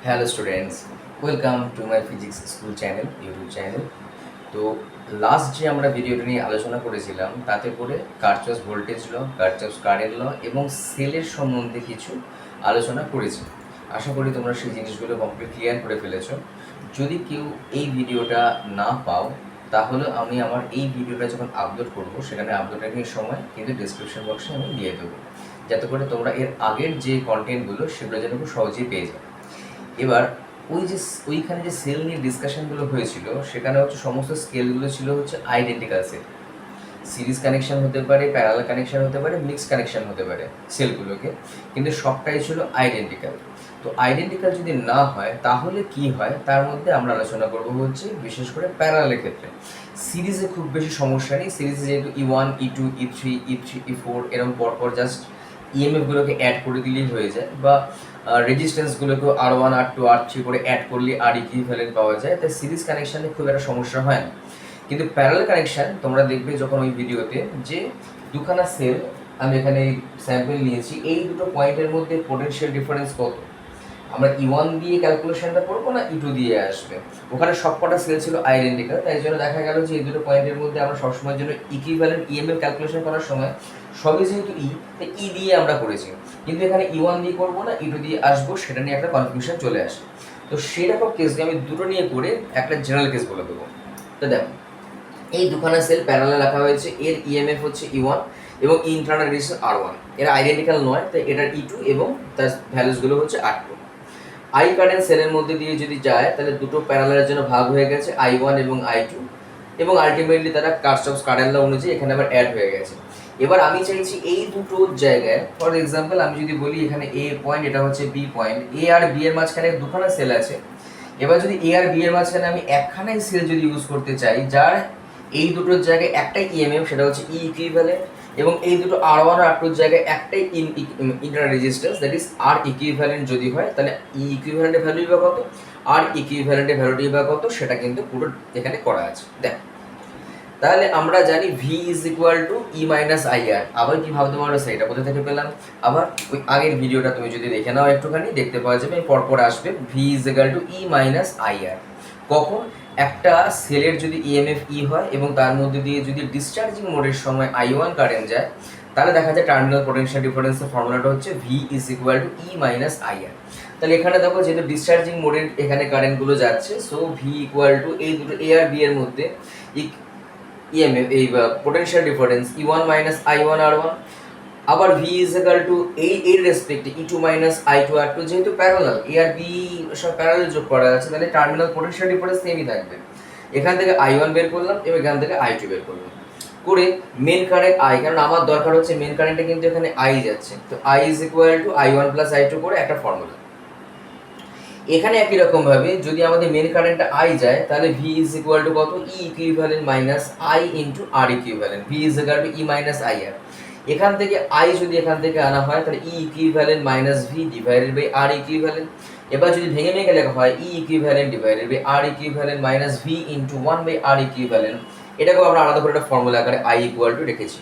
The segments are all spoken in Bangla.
Hello students, welcome to my physics school channel, YouTube channel. তো লাস্ট যে আমরা ভিডিওটা নিয়ে আলোচনা করেছিলাম তাতে করে Kirchhoff's voltage law, Kirchhoff's current law এবং সেলের সম্বন্ধে কিছু আলোচনা করেছি। আশা করি তোমরা সেই জিনিসগুলো কমপ্লিট ক্লিয়ার করে ফেলেছো। যদি কেউ এই ভিডিওটা না পাও তাহলে আমি আমার এই ভিডিওটা যখন আপলোড করব সেখানে আপলোডিংয়ের সময় কিন্তু ডিসক্রিপশন বক্সে আমি দিয়ে দেবো, যাতে করে তোমরা এর আগের যে কন্টেন্টগুলো সেগুলো যেন খুব সহজেই পেয়ে যাও। এবার ওইখানে যে সেল নিয়ে ডিসকাশনগুলো হয়েছিল সেখানে হচ্ছে সমস্ত স্কেলগুলো ছিল হচ্ছে আইডেন্টিক্যাল সেল। সিরিজ কানেকশন হতে পারে, প্যারালাল কানেকশন হতে পারে, মিক্স কানেকশন হতে পারে সেলগুলোকে, কিন্তু সবটাই ছিল আইডেন্টিক্যাল। তো আইডেন্টিক্যাল যদি না হয় তাহলে কি হয় তার মধ্যে আমরা আলোচনা করবো হচ্ছে বিশেষ করে প্যারালালের ক্ষেত্রে। সিরিজে খুব বেশি সমস্যা নেই, সিরিজে যেহেতু E1, E2, E3, E4 এরকম পরপর জাস্ট ইএমএফগুলোকে অ্যাড করে দিলেই হয়ে যায়, বা রেজিস্ট্যান্সগুলোকে R1, R2, R3 করে অ্যাড করলে আর ইকুইভ্যালেন্ট পাওয়া যায়, তাই সিরিজ কানেকশানে খুব একটা সমস্যা হয় না। কিন্তু প্যারালাল কানেকশান তোমরা দেখবে যখন ওই ভিডিওতে যে দুখানা সেল, আমি এখানে স্যাম্পল নিয়েছি, এই দুটো পয়েন্টের মধ্যে পোটেনশিয়াল ডিফারেন্স কত, আমরা E1 দিয়ে ক্যালকুলেশনটা করবো না E2 দিয়ে আসবে। ওখানে সবকটা সেল ছিল আইডেন্টিক্যাল, তাই জন্য দেখা গেল যে এই দুটো পয়েন্টের মধ্যে আমরা সবসময়ের জন্য ইকুইভ্যালেন্ট ইএমএফ ক্যালকুলেশন করার সময় সবই যেহেতু তাই ই দিয়ে আমরা করেছি, কিন্তু এখানে E1 দিয়ে করবো না E2 দিয়ে আসবো, সেটা নিয়ে একটা কনফিউশন চলে আসে। তো সেরকম কেসে আমি দুটো নিয়ে করে একটা জেনারেল কেস বলে দেবো। তো দেখো, এই দুখানা সেল প্যারালাল রাখা হয়েছে, এর ইএমএফ হচ্ছে E1 এবং ইন্টারনাল রেজিস্ট্যান্স R1, এরা আইডেন্টিক্যাল নয়, তাই এটার E2 এবং তার ভ্যালুসগুলো হচ্ছে R2। আই কারেন্ট সেলের মধ্যে দিয়ে যদি যায় তাহলে দুটো প্যারালালের জন্য ভাগ হয়ে গেছে I1 এবং I2, এবং আলটিমেটলি তারা কার্চফস কারেন্ট ল অনুযায়ী এখানে আবার অ্যাড হয়ে গেছে। এবার আমি চাইছি এই দুটো জায়গায়, ফর এক্সাম্পল আমি যদি বলি এখানে এ পয়েন্ট, এটা হচ্ছে বি পয়েন্ট, এ আর বি এর মাঝখানে দুখানা সেল আছে। এবার যদি এ আর বি এর মাঝখানে আমি একখানাই সেল যদি ইউজ করতে চাই যার এই দুটোর জায়গায় একটাই ইএমএফ, সেটা হচ্ছে ই ইকুইভ্যালেন্ট, এবং এই দুটো R1 আর R2 জায়গায় একটাই internal resistance, that is R equivalent যদি হয়, তাহলে ই ইকুইভ্যালেন্টের ভ্যালু বা কত, আর ইকুইভ্যালেন্টের ভ্যালুটি বা কত, সেটা কিন্তু পুরো এখানে করা আছে। দেখ, তাহলে আমরা জানি V is equal to E minus I R. আবার কি ভাবতে পারো সেটা কোথা থেকে পেলাম? আবার ওই আগের ভিডিওটা তুমি যদি দেখে নাও একটুখানি, দেখতে পাওয়া যাবে পরপর আসবে V is equal to E minus I R. কখন একটা সেলের যদি ইএমএফ ই হয় এবং তার মধ্যে দিয়ে যদি ডিসচার্জিং মোডের সময় I1 কারেন্ট যায়, তাহলে দেখা যায় টার্মিনাল পোটেনশিয়াল ডিফারেন্সের ফর্মুলাটা হচ্ছে V is equal to E minus I R. তাহলে এখানে দেখো যেহেতু ডিসচার্জিং মোডের এখানে কারেন্টগুলো যাচ্ছে, সো ভি ইকুয়াল টু এই দুটো এ আর বি এর মধ্যে ইএমএফ এই potential difference E1 minus I1 R1, আবার ভি ইজ ইকুয়াল টু এই এর রেসপেক্টে E2 মাইনাস I2 R2, যেহেতু প্যারালাল এ আর বি সব প্যারালাল যোগ করা আছে, তাহলে টার্মিনাল পোটেনশিয়াল ডিফারেন্স সেমই থাকবে। এখান থেকে I1 বের করলাম এবং এখান থেকে I2 বের করলাম করে মেন কারেন্ট I, কারণ আমার দরকার হচ্ছে মেন কারেন্টে কিন্তু এখানে I যাচ্ছে, তো I is equal two I1 plus I2 করে একটা ফর্মুলা। এখানে একই রকম ভাবে যদি আমাদের মেন কারেন্টটা I যায় তাহলে V ইজ ইকুয়াল টু কত, E equivalent minus I into R equivalent, V is equal to E minus I R. এখান থেকে I যদি এখান থেকে আনা হয় তাহলে E equivalent minus V divided by R equivalent. এবার যদি ভেঙে ভেঙে লেখা হয় E equivalent divided by R equivalent minus V into 1 by R equivalent, এটাকেও আমরা আলাদা করে একটা ফর্মুলা আকারে I ইকুয়াল টু রেখেছি।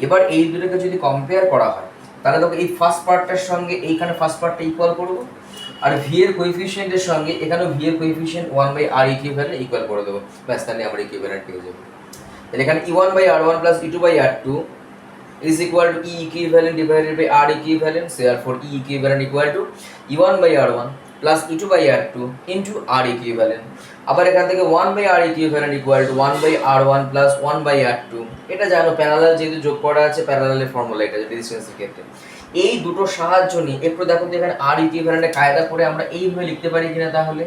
এবার এই দুটোকে যদি কম্পেয়ার করা হয় তাহলে দেখো এই ফার্স্ট পার্টটার সঙ্গে এইখানে ফার্স্ট পার্টটা ইকুয়াল করবো, আর ভি এর কোএফিসিয়েন্টের সঙ্গে এখানেও ভি এর coefficient 1 by R equivalent equal করে দেবো, ব্যাস তাহলে আমরা ইকুইভ্যালেন্ট পেয়ে যাবো। তাহলে এখানে E1 by R1 plus E2 by R2 is equal to E equivalent divided by R equivalent, therefore E equivalent equal to E1 by R1 plus E2 by R2 into R equivalent। আবার এখান থেকে 1 by R equivalent equal to 1 by R1 plus 1 by R2, এটা জানো প্যারালাল যেহেতু যোগ করা আছে, প্যারালালের ফর্মুলা এটা রেজিস্ট্যান্সের ক্ষেত্রে। এই দুটো সাহায্য নিয়ে একটু দেখো তো এখানে R ইকুইভ্যালেন্টের কায়দা করে আমরা এইভাবে লিখতে পারি কিনা, তাহলে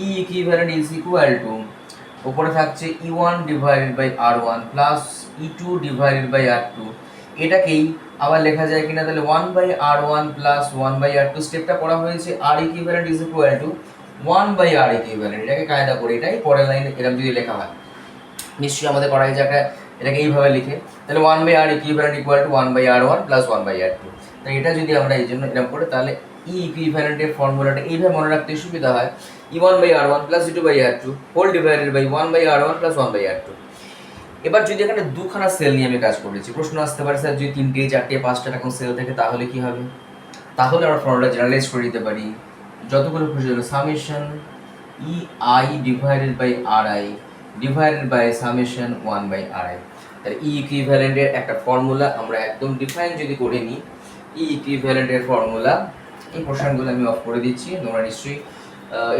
E equivalent is equal to, উপরে থাকছে E1 divided by R1 plus E2 divided by R2, এটাকেই আবার লেখা যায় কিনা, তাহলে 1 by R1 plus 1 by R2, স্টেপটা করা হয়েছে R equivalent is equal to 1 by R equivalent, এটাকে কায়দা করে এটাই পরের লাইনে এরকম যদি লেখা হয় নিশ্চয়ই আমাদের করা হয়েছে একটা, এটাকে এইভাবে লিখে তাহলে 1 by R equivalent equal to 1 by R1 plus 1 by R2। তাই এটা যদি আমরা এই জন্য এরকম করে তাহলে ই ইকুইভ্যালেন্টের ফর্মুলাটা এইভাবে মনে রাখতে সুবিধা হয়, E1 by R1 plus E2 by R2 whole divided by 1 by R1 plus 1 by R2। এবার যদি এখানে দুখানা সেল নিয়ে আমি কাজ করেছি, প্রশ্ন আসতে পারে স্যার যদি 3টে 4টে 5টা এরকম সেল থাকে তাহলে কি হবে? তাহলে আমরা ফর্মুলা জেনারেলাইজ করে দিতে পারি যতগুলো খুশি হলো summation E I divided by R I divided by summation 1/Ri। তাহলে ই ইকুইভ্যালেন্টের একটা ফর্মুলা আমরা একদম ডিফাইন যদি করে নিই, ই ইকুইভ্যালেন্টের ফর্মুলা, এই পোর্শনগুলো আমি অফ করে দিচ্ছি, তোমরা নিশ্চয়ই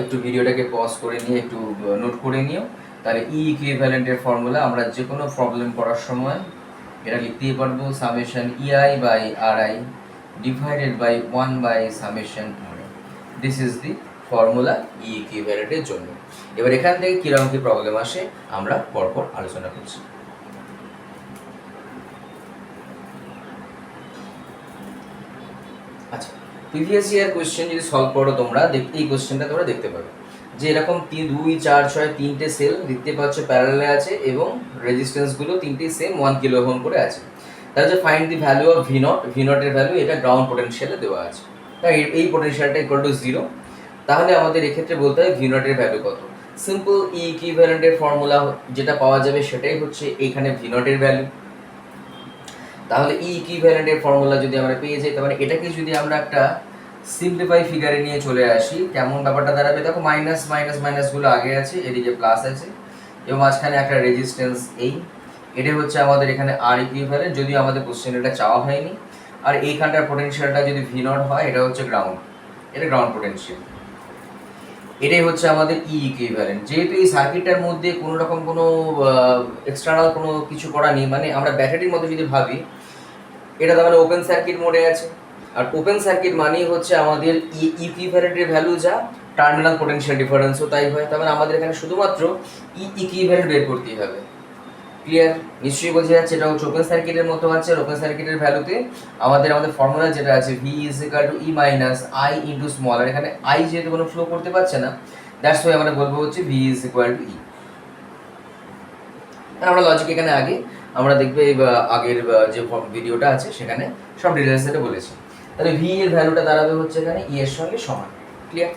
একটু ভিডিওটাকে পজ করে নিয়ে একটু নোট করে নিও। তাহলে ই ইকুইভ্যালেন্টের ফর্মুলা আমরা যে কোনো প্রবলেম করার সময় এটা লিখতেই পারবো summation EI by R I divided by 1 summation R I. This is the formula E ইকুইভ্যালেন্টের জন্য। এবার এখান থেকে কীরকম কী প্রবলেম আসে আমরা পরপর আলোচনা করছি। আচ্ছা, প্রিভিয়াস ইয়ার কোয়েশ্চেন যদি সলভ করো তোমরা এই কোয়েশ্চেনটা তোমরা দেখতে পাবে যে এরকম 2 4 6 তিনটে সেল দেখতে পাচ্ছ প্যারালালে আছে এবং রেজিস্ট্যান্সগুলো তিনটেই সেম 1 কিলো ওহম করে আছে। তাহলে যে find the value of V not, V নটের ভ্যালু এটা গ্রাউন্ড পোটেনশিয়ালে দেওয়া আছে, তাই এই পোটেনশিয়ালটা ইকুয়াল টু 0। তাহলে আমাদের এক্ষেত্রে বলতে হয় ভি নটের ভ্যালু কত। সিম্পল ই ইকুইভ্যালেন্টের ফর্মুলা যেটা পাওয়া যাবে সেটাই হচ্ছে এইখানে ভি নটের ভ্যালু। তাহলে ই ইকুইভ্যালেন্টের ফর্মুলা যদি আমরা পেয়ে যাই, তাহলে এটাকে যদি আমরা একটা সিম্পলিফাই ফিগারে নিয়ে চলে আসি, কেমন ব্যাপারটা দাঁড়াবে দেখো, মাইনাস মাইনাস মাইনাসগুলো আগে আছে, এদিকে প্লাস আছে এবং মাঝখানে একটা রেজিস্ট্যান্স এই, এটা হচ্ছে আমাদের এখানে আর ইকুইভ্যালেন্ট, যদিও আমাদের কোশ্চেন এটা চাওয়া হয়নি। আর এইখানটার পোটেনশিয়ালটা যদি ভি নট হয়, এটা হচ্ছে গ্রাউন্ড, এটা গ্রাউন্ড পোটেনশিয়াল। এটাই হচ্ছে আমাদের ই ইকুইভ্যালেন্ট। যেহেতু এই সার্কিটটার মধ্যে কোনো রকম কোনো এক্সটার্নাল কোনো কিছু করা নেই, মানে আমরা ব্যাটারির মধ্যে যদি ভাবি, এটা তার মানে ওপেন সার্কিট মোডে আছে, আর ওপেন সার্কিট মানেই হচ্ছে আমাদের ইকুইভ্যালেন্টের ভ্যালু যা, টার্মিনাল পোটেনশিয়াল ডিফারেন্সও তাই হয়। তার মানে আমাদের এখানে শুধুমাত্র ইকুইভ্যালেন্ট বের করতেই হবে। ক্লিয়ার? নিশ্চয়ই বোঝা যাচ্ছে এটা হচ্ছে ওপেন সার্কিটের মতো আছে, আর ওপেন সার্কিটের ভ্যালুতে আমাদের ফর্মুলা যেটা আছে V is equal to E minus I into small, আর এখানে আই যেহেতু কোনো ফ্লো করতে পারছে না, দ্যাটস ওয়াই আমরা বলবো হচ্ছে ভি ইজ ইকুয়াল টু ই। আমরা লজিক এখানে আগে আমরা দেখবে আগের যে ভিডিওটা আছে সেখানে সব ডিটেলস এটা বলেছি। তাহলে ভি এর ভ্যালুটা দাঁড়াবে হচ্ছে এখানে ই এর সঙ্গে সমান। ক্লিয়ার?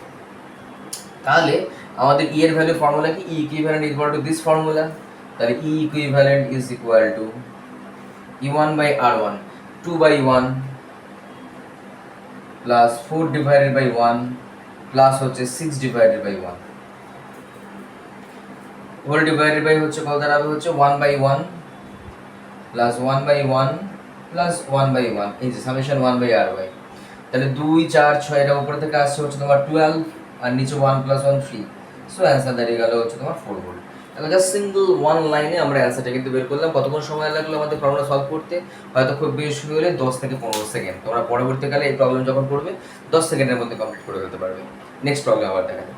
তাহলে আমাদের ই এর ভ্যালু ফর্মুলা কি, E equivalent equal to this formula. তাহলে E equivalent is equal to E1 by R1 2/1 plus 4 divided by 1 plus হচ্ছে 6 divided by 1 whole divided by হচ্ছে কত দাঁড়াবে হচ্ছে 1/1 প্লাস 1/1 প্লাস 1/1, এই যে সামেশন 1/RY। তাহলে 2 4 6 এর উপর থেকে আসছে হচ্ছে তোমার 12 আর নিচে 1 প্লাস 1 3, সো অ্যান্সার দাঁড়িয়ে গেল হচ্ছে তোমার 4 ভোল্ট। এখন জাস্ট সিঙ্গল ওয়ান লাইনে আমরা অ্যান্সারটা কিন্তু বের করলাম। কতক্ষণ সময় লাগলো আমাদের প্রবলেম সলভ করতে? হয়তো খুব বেশি হলে 10 থেকে 15 সেকেন্ড। তোমরা পরবর্তীকালে এই প্রবলেম যখন করবে 10 সেকেন্ডের মধ্যে কমপ্লিট করে ফেলতে পারবে। নেক্সট প্রবলেম আবার দেখা যাবে।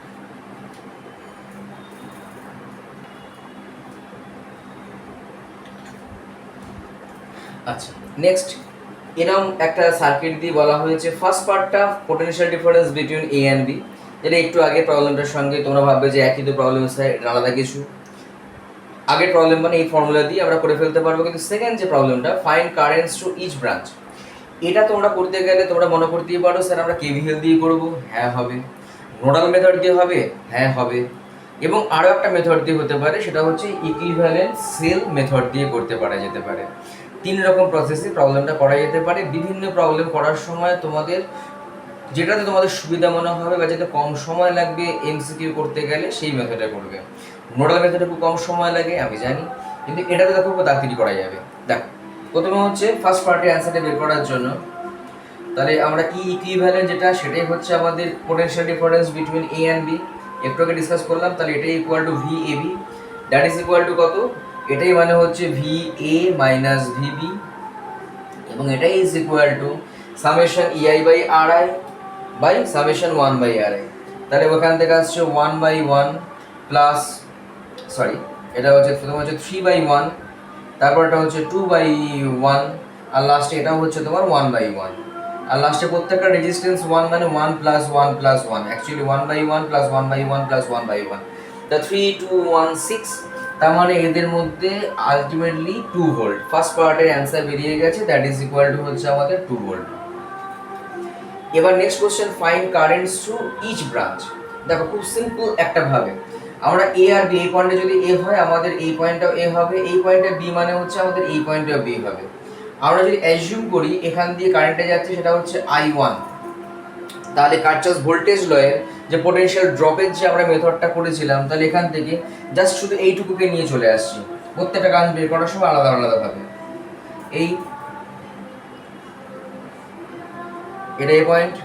আচ্ছা, নেক্সট এরকম একটা সার্কিট দিয়ে বলা হয়েছে ফার্স্ট পার্টটা potential difference between A and B, যেটা একটু আগে প্রবলেমটার সঙ্গে তোমরা ভাববে যে একই তো প্রবলেম স্যার, আলাদা কিছু। আগের প্রবলেম মানে এই ফর্মুলা দিয়ে আমরা করে ফেলতে পারবো, কিন্তু সেকেন্ড যে প্রবলেমটা find currents to each branch, এটা তোমরা করতে গেলে তোমরা মনে করতেই পারো স্যার আমরা কেভিএল দিয়ে করবো। হ্যাঁ হবে। নোডাল মেথড দিয়ে হবে। হ্যাঁ হবে। এবং আরও একটা মেথড দিয়ে হতে পারে, সেটা হচ্ছে ইকুইভ্যালেন্ট সেল মেথড দিয়ে করতে পারা যেতে পারে। 3 রকম প্রসেসে প্রবলেমটা করা যেতে পারে। বিভিন্ন প্রবলেম করার সময় তোমাদের যেটাতে তোমাদের সুবিধা মনে হবে বা যেটা কম সময় লাগবে এমসিকিউ করতে গেলে সেই মেথডে করবে। নোডাল মেথডে খুব কম সময় লাগে আমি জানি, কিন্তু এটাতে দেখো খুব তাড়াতাড়ি করা যাবে। দেখো প্রথমে হচ্ছে ফার্স্ট পার্টের অ্যান্সারটা বের করার জন্য, তাহলে আমরা ই ইকুইভ্যালেন্ট যেটা সেটাই হচ্ছে আমাদের potential difference between A and B, একটু আগে ডিসকাস করলাম। তাহলে এটাই equal to V A B, that is equal to কত, এটাই মানে হচ্ছে V A minus V B, এবং এটাই is equal to summation EI by R I by summation 1/RI। তাহলে ওখান থেকে আসছে 1/1 প্লাস, সরি এটা হচ্ছে প্রথম হচ্ছে 3/1, তারপরটা হচ্ছে 2/1, আর লাস্টে এটা হচ্ছে তোমার 1/1, আর লাস্টে প্রত্যেকটা রেজিস্ট্যান্স 1 মানে 1 plus 1 plus 1, actually 1/1 plus 1/1 plus 1/1, তা 3 2 1 6। তার মানে এদের মধ্যে আলটিমেটলি 2 ভোল্ট। ফার্স্ট পার্টের অ্যান্সার বেরিয়ে গেছে, দ্যাট ইজ ইকুয়াল টু হচ্ছে আমাদের 2 ভোল্ট। এবার next question, find currents to each branch. দেখো খুব সিম্পল একটা ভাবে, আমরা এ আর বি, এই পয়েন্টে যদি এ হয় আমাদের এই পয়েন্টটাও এ হবে, এই পয়েন্টটা বি মানে হচ্ছে আমাদের এই পয়েন্টটাও বি হবে। আমরা যদি অ্যাজিউম করি এখান দিয়ে কারেন্টটা যাচ্ছে সেটা হচ্ছে I1, তাহলে কার্চফ ভোল্টেজ লয়ের যে পোটেনশিয়াল ড্রপের যে আমরা মেথডটা করেছিলাম, তাহলে এখান থেকে জাস্ট শুধু এইটুকুকে নিয়ে চলে আসছি প্রত্যেকটা কাজ বের করার সময় আলাদা আলাদাভাবে। এটা এ পয়েন্ট,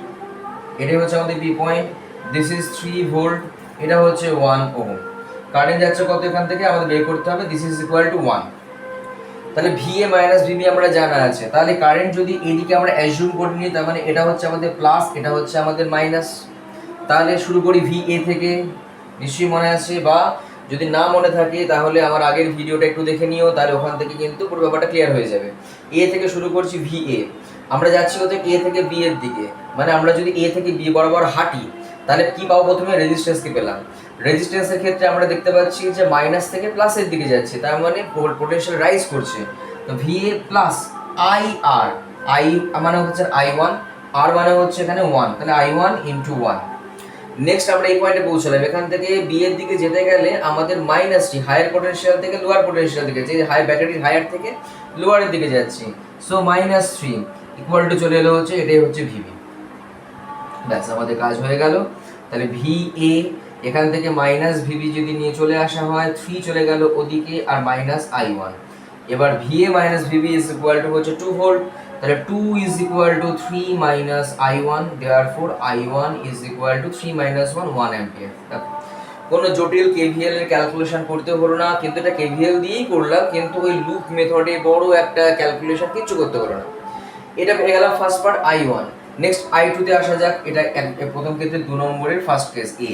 এটাই হচ্ছে আমাদের B point, this is 3 volt, এটা হচ্ছে 1 ওহম। কারেন্ট যাচ্ছে কত এখান থেকে আমাদের বের করতে হবে, দিস ইজ ইকুয়াল টু 1। তাহলে ভিএ মাইনাস ভিবি আমরা জানা আছে, তাহলে কারেন্ট যদি এদিকে আমরা অ্যাজিউম করে নিই, তার মানে এটা হচ্ছে আমাদের প্লাস, এটা হচ্ছে আমাদের মাইনাস। তাহলে শুরু করি ভিএ থেকে, নিশ্চয়ই মনে আছে, বা যদি না মনে থাকে তাহলে আমার আগের ভিডিওটা একটু দেখে নিও, তাহলে ওখান থেকে কিন্তু পুরো ব্যাপারটা ক্লিয়ার হয়ে যাবে। এ থেকে শুরু করছি ভিএ, আমরা যাচ্ছি হচ্ছে এ থেকে বি এর দিকে, মানে আমরা যদি এ থেকে বি বরাবর হাঁটি তাহলে কি পাবো, প্রথমে রেজিস্ট্যান্সকে পেলাম। রেজিস্ট্যান্সের ক্ষেত্রে আমরা দেখতে পাচ্ছি যে মাইনাস থেকে প্লাসের দিকে যাচ্ছে, তার মানে পোটেনশিয়াল রাইজ করছে। তো VA plus I R, I মানে হচ্ছে I1, আর মানে হচ্ছে এখানে 1, তাহলে I1 ইন্টু 1। নেক্সট আমরা এই পয়েন্টে পৌঁছলাম, এখান থেকে বি এর দিকে যেতে গেলে আমাদের মাইনাসটি হায়ার পোটেনশিয়াল থেকে লোয়ার পোটেনশিয়াল দিকে, যে হাই ব্যাটারির হায়ার থেকে লোয়ারের দিকে যাচ্ছি, সো -3 ইকুয়াল টু চলে এলো হচ্ছে, এটাই হচ্ছে ভিবি। ব্যাস আমাদের কাজ হয়ে গেল। তাহলে ভিএ এখান থেকে মাইনাস ভিবি যদি নিয়ে চলে আসা হয়, 3 চলে গেল ওদিকে আর মাইনাস I1। এবার VA minus VB is equal to হচ্ছে 2 ভোল্ট, তাহলে 2 is equal to 3 minus I1, therefore I1 is equal to 3 minus 1, 1 ampere. কোনো জটিল কেভিএল এর ক্যালকুলেশন করতে হলো না, কিন্তু এটা কেভিএল দিয়েই করলাম, কিন্তু ওই লুপ মেথডে বড় একটা ক্যালকুলেশন কিচ্ছু করতে হলো না। এটা পেয়ে গেলাম first part I1। Next I2 তে আসা যাক, এটা প্রথম ক্ষেত্রে 2 নম্বরের ফার্স্ট কেস এ।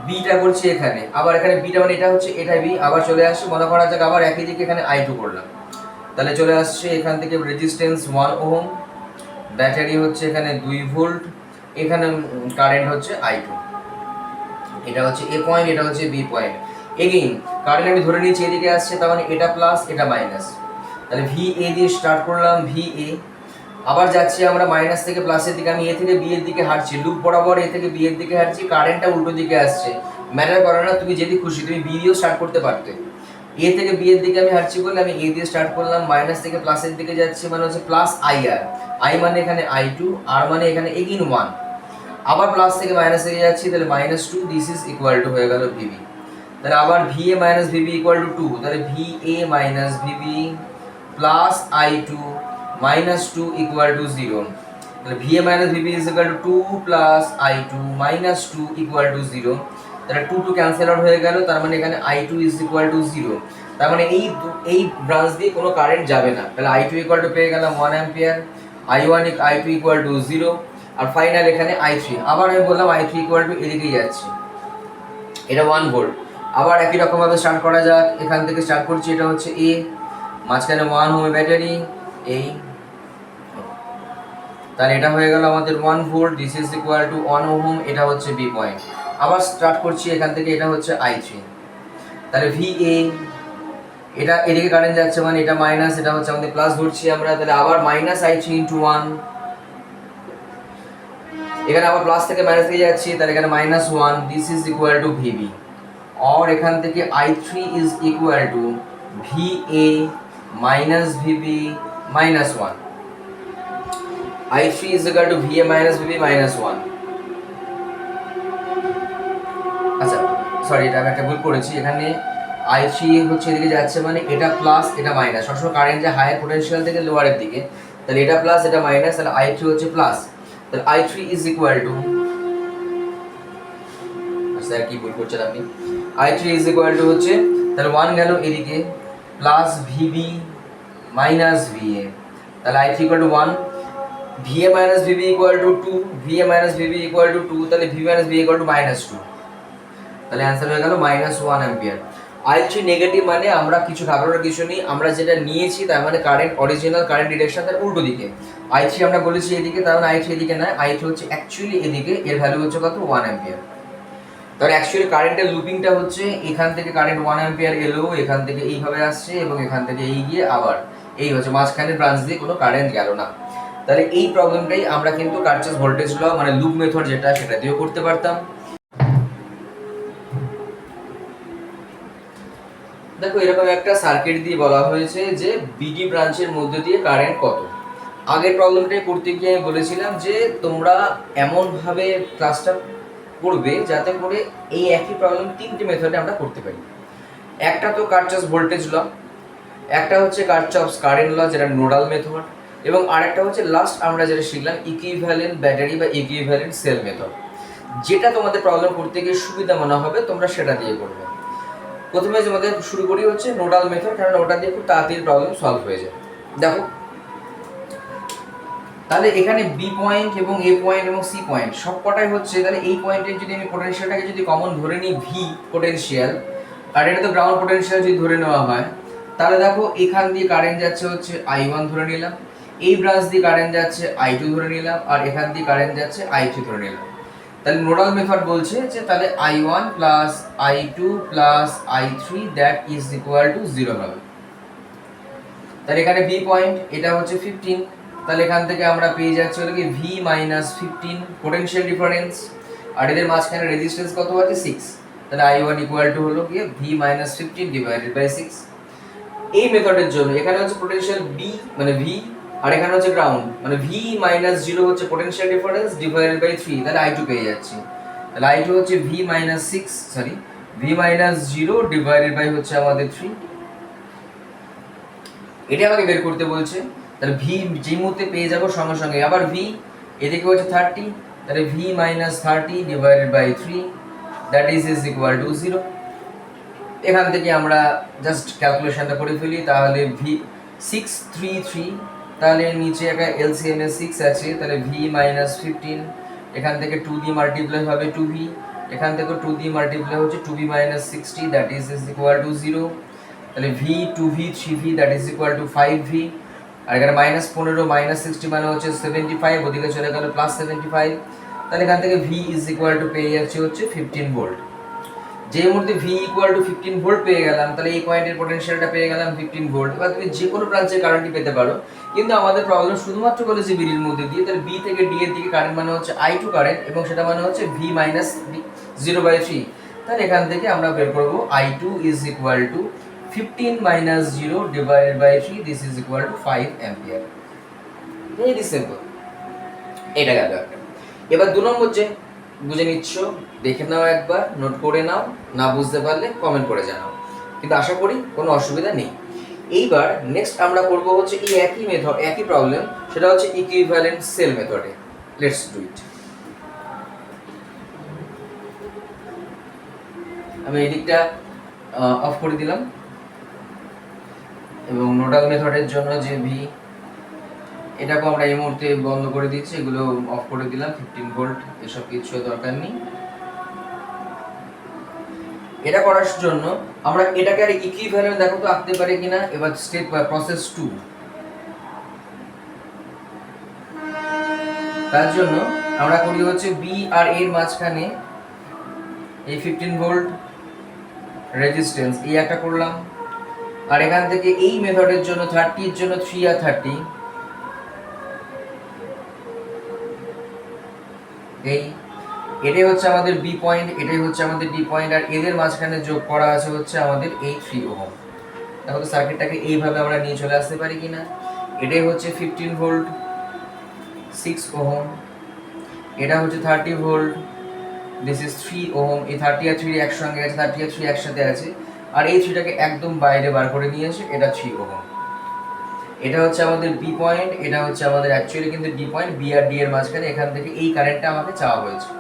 বিটা করছি এখানে, আবার এখানে বিটা মানে এটা হচ্ছে, এটা বি, আবার চলে আসছে, মনে করা যাক আবার একই দিকে এখানে I2 করলাম, তাহলে চলে আসছে এখান থেকে রেজিস্ট্যান্স 1 ওহম, ব্যাটারি হচ্ছে এখানে 2 ভোল্ট, এখানে কারেন্ট হচ্ছে I2। এটা হচ্ছে এ পয়েন্ট, এটা হচ্ছে বি পয়েন্ট। এগেইন কারেন্ট আমি ধরে নিয়েছি এদিকে আসছে, তার মানে এটা প্লাস এটা মাইনাস, তাহলে ভিএ দিয়ে স্টার্ট করলাম, ভিএ, আবার যাচ্ছি আমরা মাইনাস থেকে প্লাসের দিকে, আমি এ থেকে বি এর দিকে হাঁটছি, লুপ বরাবর এ থেকে বি এর দিকে হাঁটছি, কারেন্টটা উল্টো দিকে আসছে, ম্যাটার করে না, তুমি যেদিকে খুশি তুমি বি দিয়েও স্টার্ট করতে পারতে। এ থেকে বি এর দিকে আমি হাঁটছি বলে আমি এ দিয়ে স্টার্ট করলাম, মাইনাস থেকে প্লাসের দিকে যাচ্ছি, মানে হচ্ছে প্লাস আই আর, আই মানে এখানে I2, আর মানে এখানে এগেইন 1, আবার প্লাস থেকে মাইনাস থেকে যাচ্ছি, তাহলে -2, দিস ইজ ইকুয়াল টু হয়ে গেল ভিবি। তাহলে আবার VA minus VB equal to 2, তাহলে VA minus VB plus I2 -2 equal to 0। তাহলে VA minus VB is equal to 2 plus I2 -2 equal to 0। তাহলে 2 2 ক্যান্সেল আউট হয়ে গেল, তার মানে এখানে I2 ইজ ইকুয়াল টু 0। তার মানে এই ব্রাঞ্চ দিয়ে কোনো কারেন্ট যাবে না, তাহলে I2 ইকুয়াল টু পেয়ে গেলাম 1 অ্যাম্পিয়ার, I2 ইকুয়াল টু 0, আর ফাইনাল এখানে I3। আবার আমি বললাম I3 ইকুয়াল টু এদিকেই যাচ্ছে, এটা 1 ভোল্ট। আবার একই রকমভাবে স্টার্ট করা যাক, এখান থেকে স্টার্ট করছি, এটা হচ্ছে এ, মাঝখানে 1 ওহম ব্যাটারি, এই, তাহলে এটা হয়ে গেল আমাদের 1 volt, this is equal to 1 ohm, এটা হচ্ছে বি পয়েন্ট। আবার স্টার্ট করছি এখান থেকে, এটা হচ্ছে I3, তাহলে ভিএ, এটা এদিকে কারেন্ট যাচ্ছে মানে এটা মাইনাস, এটা হচ্ছে আমাদের প্লাস ধরছি আমরা, তাহলে আবার -I3 ইন্টু 1, এখানে আবার প্লাস থেকে মাইনাস থেকে যাচ্ছি, তাহলে এখানে -1, this is equal two VB, और এখান থেকে I3 is equal two VA minus VB minus 1, I3 is equal two VA minus VB minus 1। আচ্ছা সরি, এটা আমি একটা ভুল করেছি, এখানে I3 হচ্ছে এদিকে যাচ্ছে মানে এটা প্লাস এটা মাইনাস, সবসময় কারেন্ট যে হায়ার পোটেনশিয়াল থেকে লোয়ারের দিকে, তাহলে এটা প্লাস এটা মাইনাস, তাহলে I3 হচ্ছে প্লাস, তাহলে I3 is equal two, sir কি ভুল করছেন আপনি, I3 ইজ ইকুয়াল টু হচ্ছে, তাহলে 1 গেল এদিকে প্লাস ভিবি মাইনাস ভিএ, তাহলে I3 equal to 1, VA minus VB equal to 2, VA minus VB equal to 2, তাহলে VA minus VB equal to -2, তাহলে অ্যান্সার হয়ে গেল -1 অ্যাম্পিয়ার। I3 নেগেটিভ মানে আমরা কিছু ঘাবড়ানোর কিছু নেই, আমরা যেটা নিয়েছি তার মানে কারেন্ট অরিজিনাল কারেন্ট ডিরেকশন তার উল্টো দিকে, I3 আমরা বলেছি এদিকে, তার মানে I3 এদিকে না, I3 হচ্ছে অ্যাকচুয়ালি এদিকে, এর ভ্যালু হচ্ছে কত 1 অ্যাম্পিয়ার। তাহলে অ্যাকচুয়ালি কারেন্টের লুপিংটা হচ্ছে এখান থেকে কারেন্ট 1 অ্যাম্পিয়ার এলো, এখান থেকে এইভাবে আসছে এবং এখান থেকে এই গিয়ে আবার এই হচ্ছে, মাঝখানে ব্রাঞ্চ দিয়ে কোনো কারেন্ট গেল না। তাহলে এই প্রবলেমটাই আমরা কিন্তু কার্চফ ভোল্টেজ ল মানে লুপ মেথড যেটা, সেটা দিয়েও করতে পারতাম। দেখো এরকম একটা সার্কিট দিয়ে বলা হয়েছে যে বিডি ব্রাঞ্চের মধ্যে দিয়ে কারেন্ট কত, আগের প্রবলেমটাই করতে গিয়ে আমি বলেছিলাম যে তোমরা এমনভাবে ক্লাসটা করবে যাতে করে এই একই প্রবলেম তিনটে মেথডে আমরা করতে পারি। একটা তো কারচফস ভোল্টেজ ল, একটা হচ্ছে কারচফস কারেন্ট ল যেটা নোডাল মেথড, এবং আরেকটা হচ্ছে লাস্ট আমরা যেটা শিখলাম ইকুইভ্যালেন্ট ব্যাটারি বা ইকুইভ্যালেন্ট সেল মেথড। যেটা তোমাদের প্রবলেম করতে গিয়ে সুবিধা মনে হবে তোমরা সেটা দিয়ে করবে। প্রথমে তোমাদের শুরু করি হচ্ছে নোডাল মেথড, কারণ ওটা দিয়ে খুব তাড়াতাড়ি প্রবলেম সলভ হয়ে যায়। দেখো তাহলে এখানে বি পয়েন্ট এবং এ পয়েন্ট এবং সি পয়েন্ট সব কটাই হচ্ছে, তাহলে এই পয়েন্টের যদি আমি পোটেনশিয়ালটাকে যদি কমন ধরে নিই ভি পোটেনশিয়াল, আর এটা তো গ্রাউন্ড পোটেনশিয়াল যদি ধরে নেওয়া হয়, তাহলে দেখো এখান দিয়ে কারেন্ট যাচ্ছে হচ্ছে I1 ধরে নিলাম, এই ব্রাঞ্চ দিয়ে কারেন্ট যাচ্ছে I2 ধরে নিলাম, আর এখান দিয়ে কারেন্ট যাচ্ছে I3 ধরে নিলাম। তাহলে নোডাল মেথড বলছে যে তাহলে I1 plus I2 plus I3 that is equal to 0 হবে। তাহলে এখানে বি পয়েন্ট এটা হচ্ছে 15, তাহলে এখান থেকে আমরা পেয়ে যাচ্ছি হলো কি ভি মাইনাস 15 পোটেনশিয়াল ডিফারেন্স, আর এদের মাঝখানে রেজিস্ট্যান্স কত আছে 6, তাহলে I1 ইকুয়াল টু হলো কি ভি মাইনাস 15 ডিভাইডেড বাই 6। এই মেথডের জন্য এখানে হচ্ছে পোটেনশিয়াল বি মানে ভি, আর এখানে হচ্ছে গ্রাউন্ড মানে ভি মাইনাস 0 হচ্ছে পোটেনশিয়াল ডিফারেন্স ডিভাইডেড বাই 3, তাহলে I2 পেয়ে যাচ্ছি। তাহলে I2 হচ্ছে V minus 6 sorry V minus 0 divided by হচ্ছে আমাদের 3, এটা আমাকে বের করতে বলছে। তাহলে ভি যে মুহূর্তে পেয়ে যাবো সঙ্গে সঙ্গে আবার ভি এদিকে হচ্ছে 30, তাহলে V minus 30 divided by 3 that is equal to 0। এখান থেকে আমরা জাস্ট ক্যালকুলেশনটা করে ফেলি, তাহলে ভি 633, তাহলে নিচে একটা এলসিএম এ 6 আছে, তাহলে ভি মাইনাস 15, এখান থেকে 2 দিয়ে মাল্টিপ্লাই হবে 2v, এখান থেকে 2 দিয়ে মাল্টিপ্লাই হচ্ছে 2v minus 60 that is equal to 0। তাহলে V 2v 3v that is equal two 5v, আর এখানে মাইনাস 15 মাইনাস 60 মানে হচ্ছে 75, ওদিকে চলে গেল প্লাস 75, তাহলে এখান থেকে ভি ইজ ইকুয়াল টু পেয়ে যাচ্ছে হচ্ছে 15 ভোল্ট। যে মুহূর্তে ভি ইকুয়াল টু 15 ভোল্ট পেয়ে গেলাম, তাহলে এই পয়েন্টের পোটেনশিয়ালটা পেয়ে গেলাম 15 ভোল্ট। এবার তুমি যে কোনো ব্রাঞ্চে কারেন্টই পেতে পারো, কিন্তু আমাদের প্রবলেম শুধুমাত্র বলেছে বির মধ্যে দিয়ে, তাহলে বি থেকে ডি এর দিকে কারেন্ট মানে হচ্ছে I2 কারেন্ট, এবং সেটা মানে হচ্ছে ভি মাইনাস 0/3। তাহলে এখান থেকে আমরা বের করব I2 is equal to 15 minus 0 divided by 3, this is equal to 5 ampere. Very simple, এটা গেল একটা। এবার 2 নম্বর যে বুঝে নিচ্ছ দেখে নাও, একবার নোট করে নাও, না বুঝতে পারলে কমেন্ট করে জানাও, কিন্তু আশা করি কোনো অসুবিধা নেই। এইবার নেক্সট আমরা করব হচ্ছে এই একই মেথড একই প্রবলেম, সেটা হচ্ছে ইকুইভ্যালেন্ট সেল মেথডে। Let's do it. আমি এই দিকটা অফ করে দিলাম, এবং নোডাল মেথডের জন্য যে ভি এটাকে আমরা এই মুহূর্তে বন্ধ করে দিচ্ছি, এগুলো অফ করে দিলাম, 15 ভোল্ট এসব কিছু দরকার নেই। এটা করার জন্য আমরা এটাকে আর ইকুইভ্যালেন্ট দেখো তো আঁকতে পারি কিনা। এবার স্টেপ বা প্রসেস 2, তার জন্য আমরা করি হচ্ছে বি আর এর মাঝখানে এই 15 ভোল্ট রেজিস্ট্যান্স এই একটা করলাম, আর এখান থেকে এই মেথডের জন্য 30 এর জন্য 3 আর 30, এটাই হচ্ছে আমাদের বি পয়েন্ট, এটাই হচ্ছে আমাদের ডি পয়েন্ট, আর এদের মাঝখানে যোগ করা আছে হচ্ছে আমাদের এই 3 ওহম। তাহলে সার্কিটটাকে এইভাবে আমরা নিয়ে চলে আসতে পারি কিনা। এটাই হচ্ছে 15 ভোল্ট 6 ওহম, এটা হচ্ছে 30 ভোল্ট দিস ইজ 3 ওহম। এই 30 আর 3 একসঙ্গে আছে, 30 আর 3 একসাথে আছে, আর এই 3টাকে একদম বাইরে বার করে নিয়ে এসে এটা 3 ওহম। এটা হচ্ছে আমাদের বি পয়েন্ট, এটা হচ্ছে আমাদের অ্যাকচুয়ালি কিন্তু ডি পয়েন্ট, বি আর ডি এর মাঝখানে এখান থেকে এই কারেন্টটা আমাকে চাওয়া হয়েছে।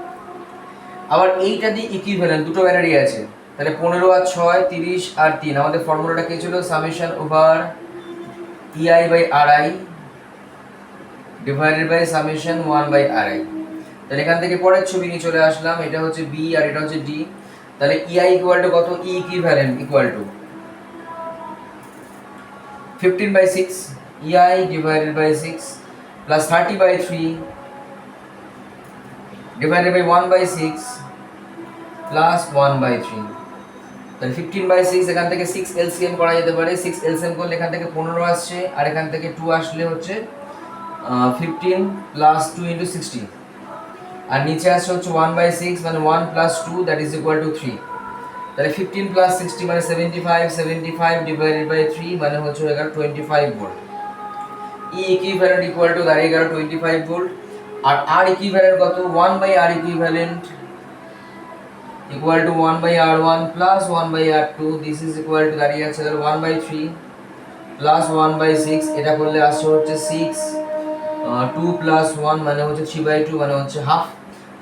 আবার এইটা দিয়ে ইকুইভ্যালেন্ট দুটো ব্যাটারি আছে, তাহলে 15 আর 6 30 আর 3, আমাদের ফর্মুলাটা কি ছিল summation over EI by RI divided by summation 1 by RI। তাহলে এখান থেকে পরের ছবি নিয়ে চলে আসলাম, এটা হচ্ছে বি আর এটা হচ্ছে ডি, তাহলে EI ইকুয়াল টু কত, E equivalent equal to 15 by 6 EI divided by 6 প্লাস 30 by 3 divided by 1 by 6 plus 1 by 3, তাহলে 15 by 6 এখান থেকে 6 LCM করা যেতে পারে, 6 LCM করলে এখান থেকে 15 আসছে, আর এখান থেকে 2 আসলে হচ্ছে 15 plus 2 into 16, আর নিচে আসছে হচ্ছে 1 by 6 মানে 1 plus 2 that is equal to 3, তাহলে 15 plus 60 মানে 75 divided by 3 মানে হচ্ছে 25 volt. E equivalent equal to দাঁড়িয়ে গেল 25 ভোল্ট, আর আর ইকুইভ্যালেন্ট কত 1 by R equivalent equal to 1 by r1 plus 1 by r2, this is equal to দাঁড়িয়ে আছে তাহলে 1 বাই 3 প্লাস 1 বাই 6, এটা করলে আসছে হচ্ছে 6, 2 প্লাস 1 মানে হচ্ছে 3 বাই 2 মানে হচ্ছে হাফ,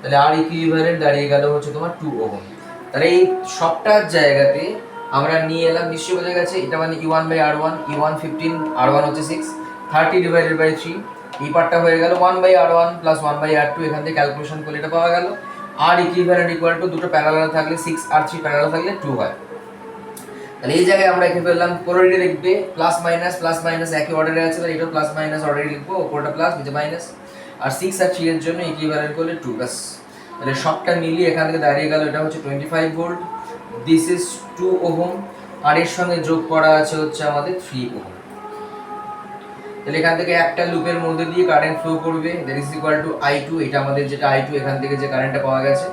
তাহলে আর ইকুইভ্যালেন্ট দাঁড়িয়ে গেল হচ্ছে তোমার 2 ওহম। তাহলে এই সবটার জায়গাতে আমরা নিয়ে এলাম, নিশ্চয়ই বোঝা গেছে এটা মানে E1 by R1, E1 15, R1 হচ্ছে 6, 30 ডিভাইডেড বাই 3, এই পার্টটা হয়ে গেল 1 by R1 plus 1 by R2, এখান থেকে ক্যালকুলেশন করলে এটা পাওয়া গেল। আর ইকুইভ্যালেন্ট ইকুয়াল টু দুটো প্যারালাল থাকলে 6 আর 3 প্যারালাল থাকলে 2 হয়। তাহলে এই জায়গায় আমরা এখানে পেলাম কোনোটি লিখবে প্লাস মাইনাস একই অর্ডারে আছে, তাহলে এটা প্লাস মাইনাস অর্ডারে লিখবো, উপরটা প্লাস নিচে মাইনাস, আর 6 আর 3 এর জন্য ইকুইভ্যালেন্ট করলে 2 বাস। তাহলে সবটা মিলিয়ে এখান থেকে দাঁড়িয়ে গেল এটা হচ্ছে 25 ভোল্ট, দিস ইজ 2 ওহম, আর এর সঙ্গে যোগ করা আছে হচ্ছে আমাদের 3 ওহম। তাহলে এখান থেকে একটা লুপের মধ্যে দিয়ে কারেন্ট ফ্লো করবে, that is equal two I2, এটা আমাদের যেটা I2 এখান থেকে যে কারেন্টটা পাওয়া গেছে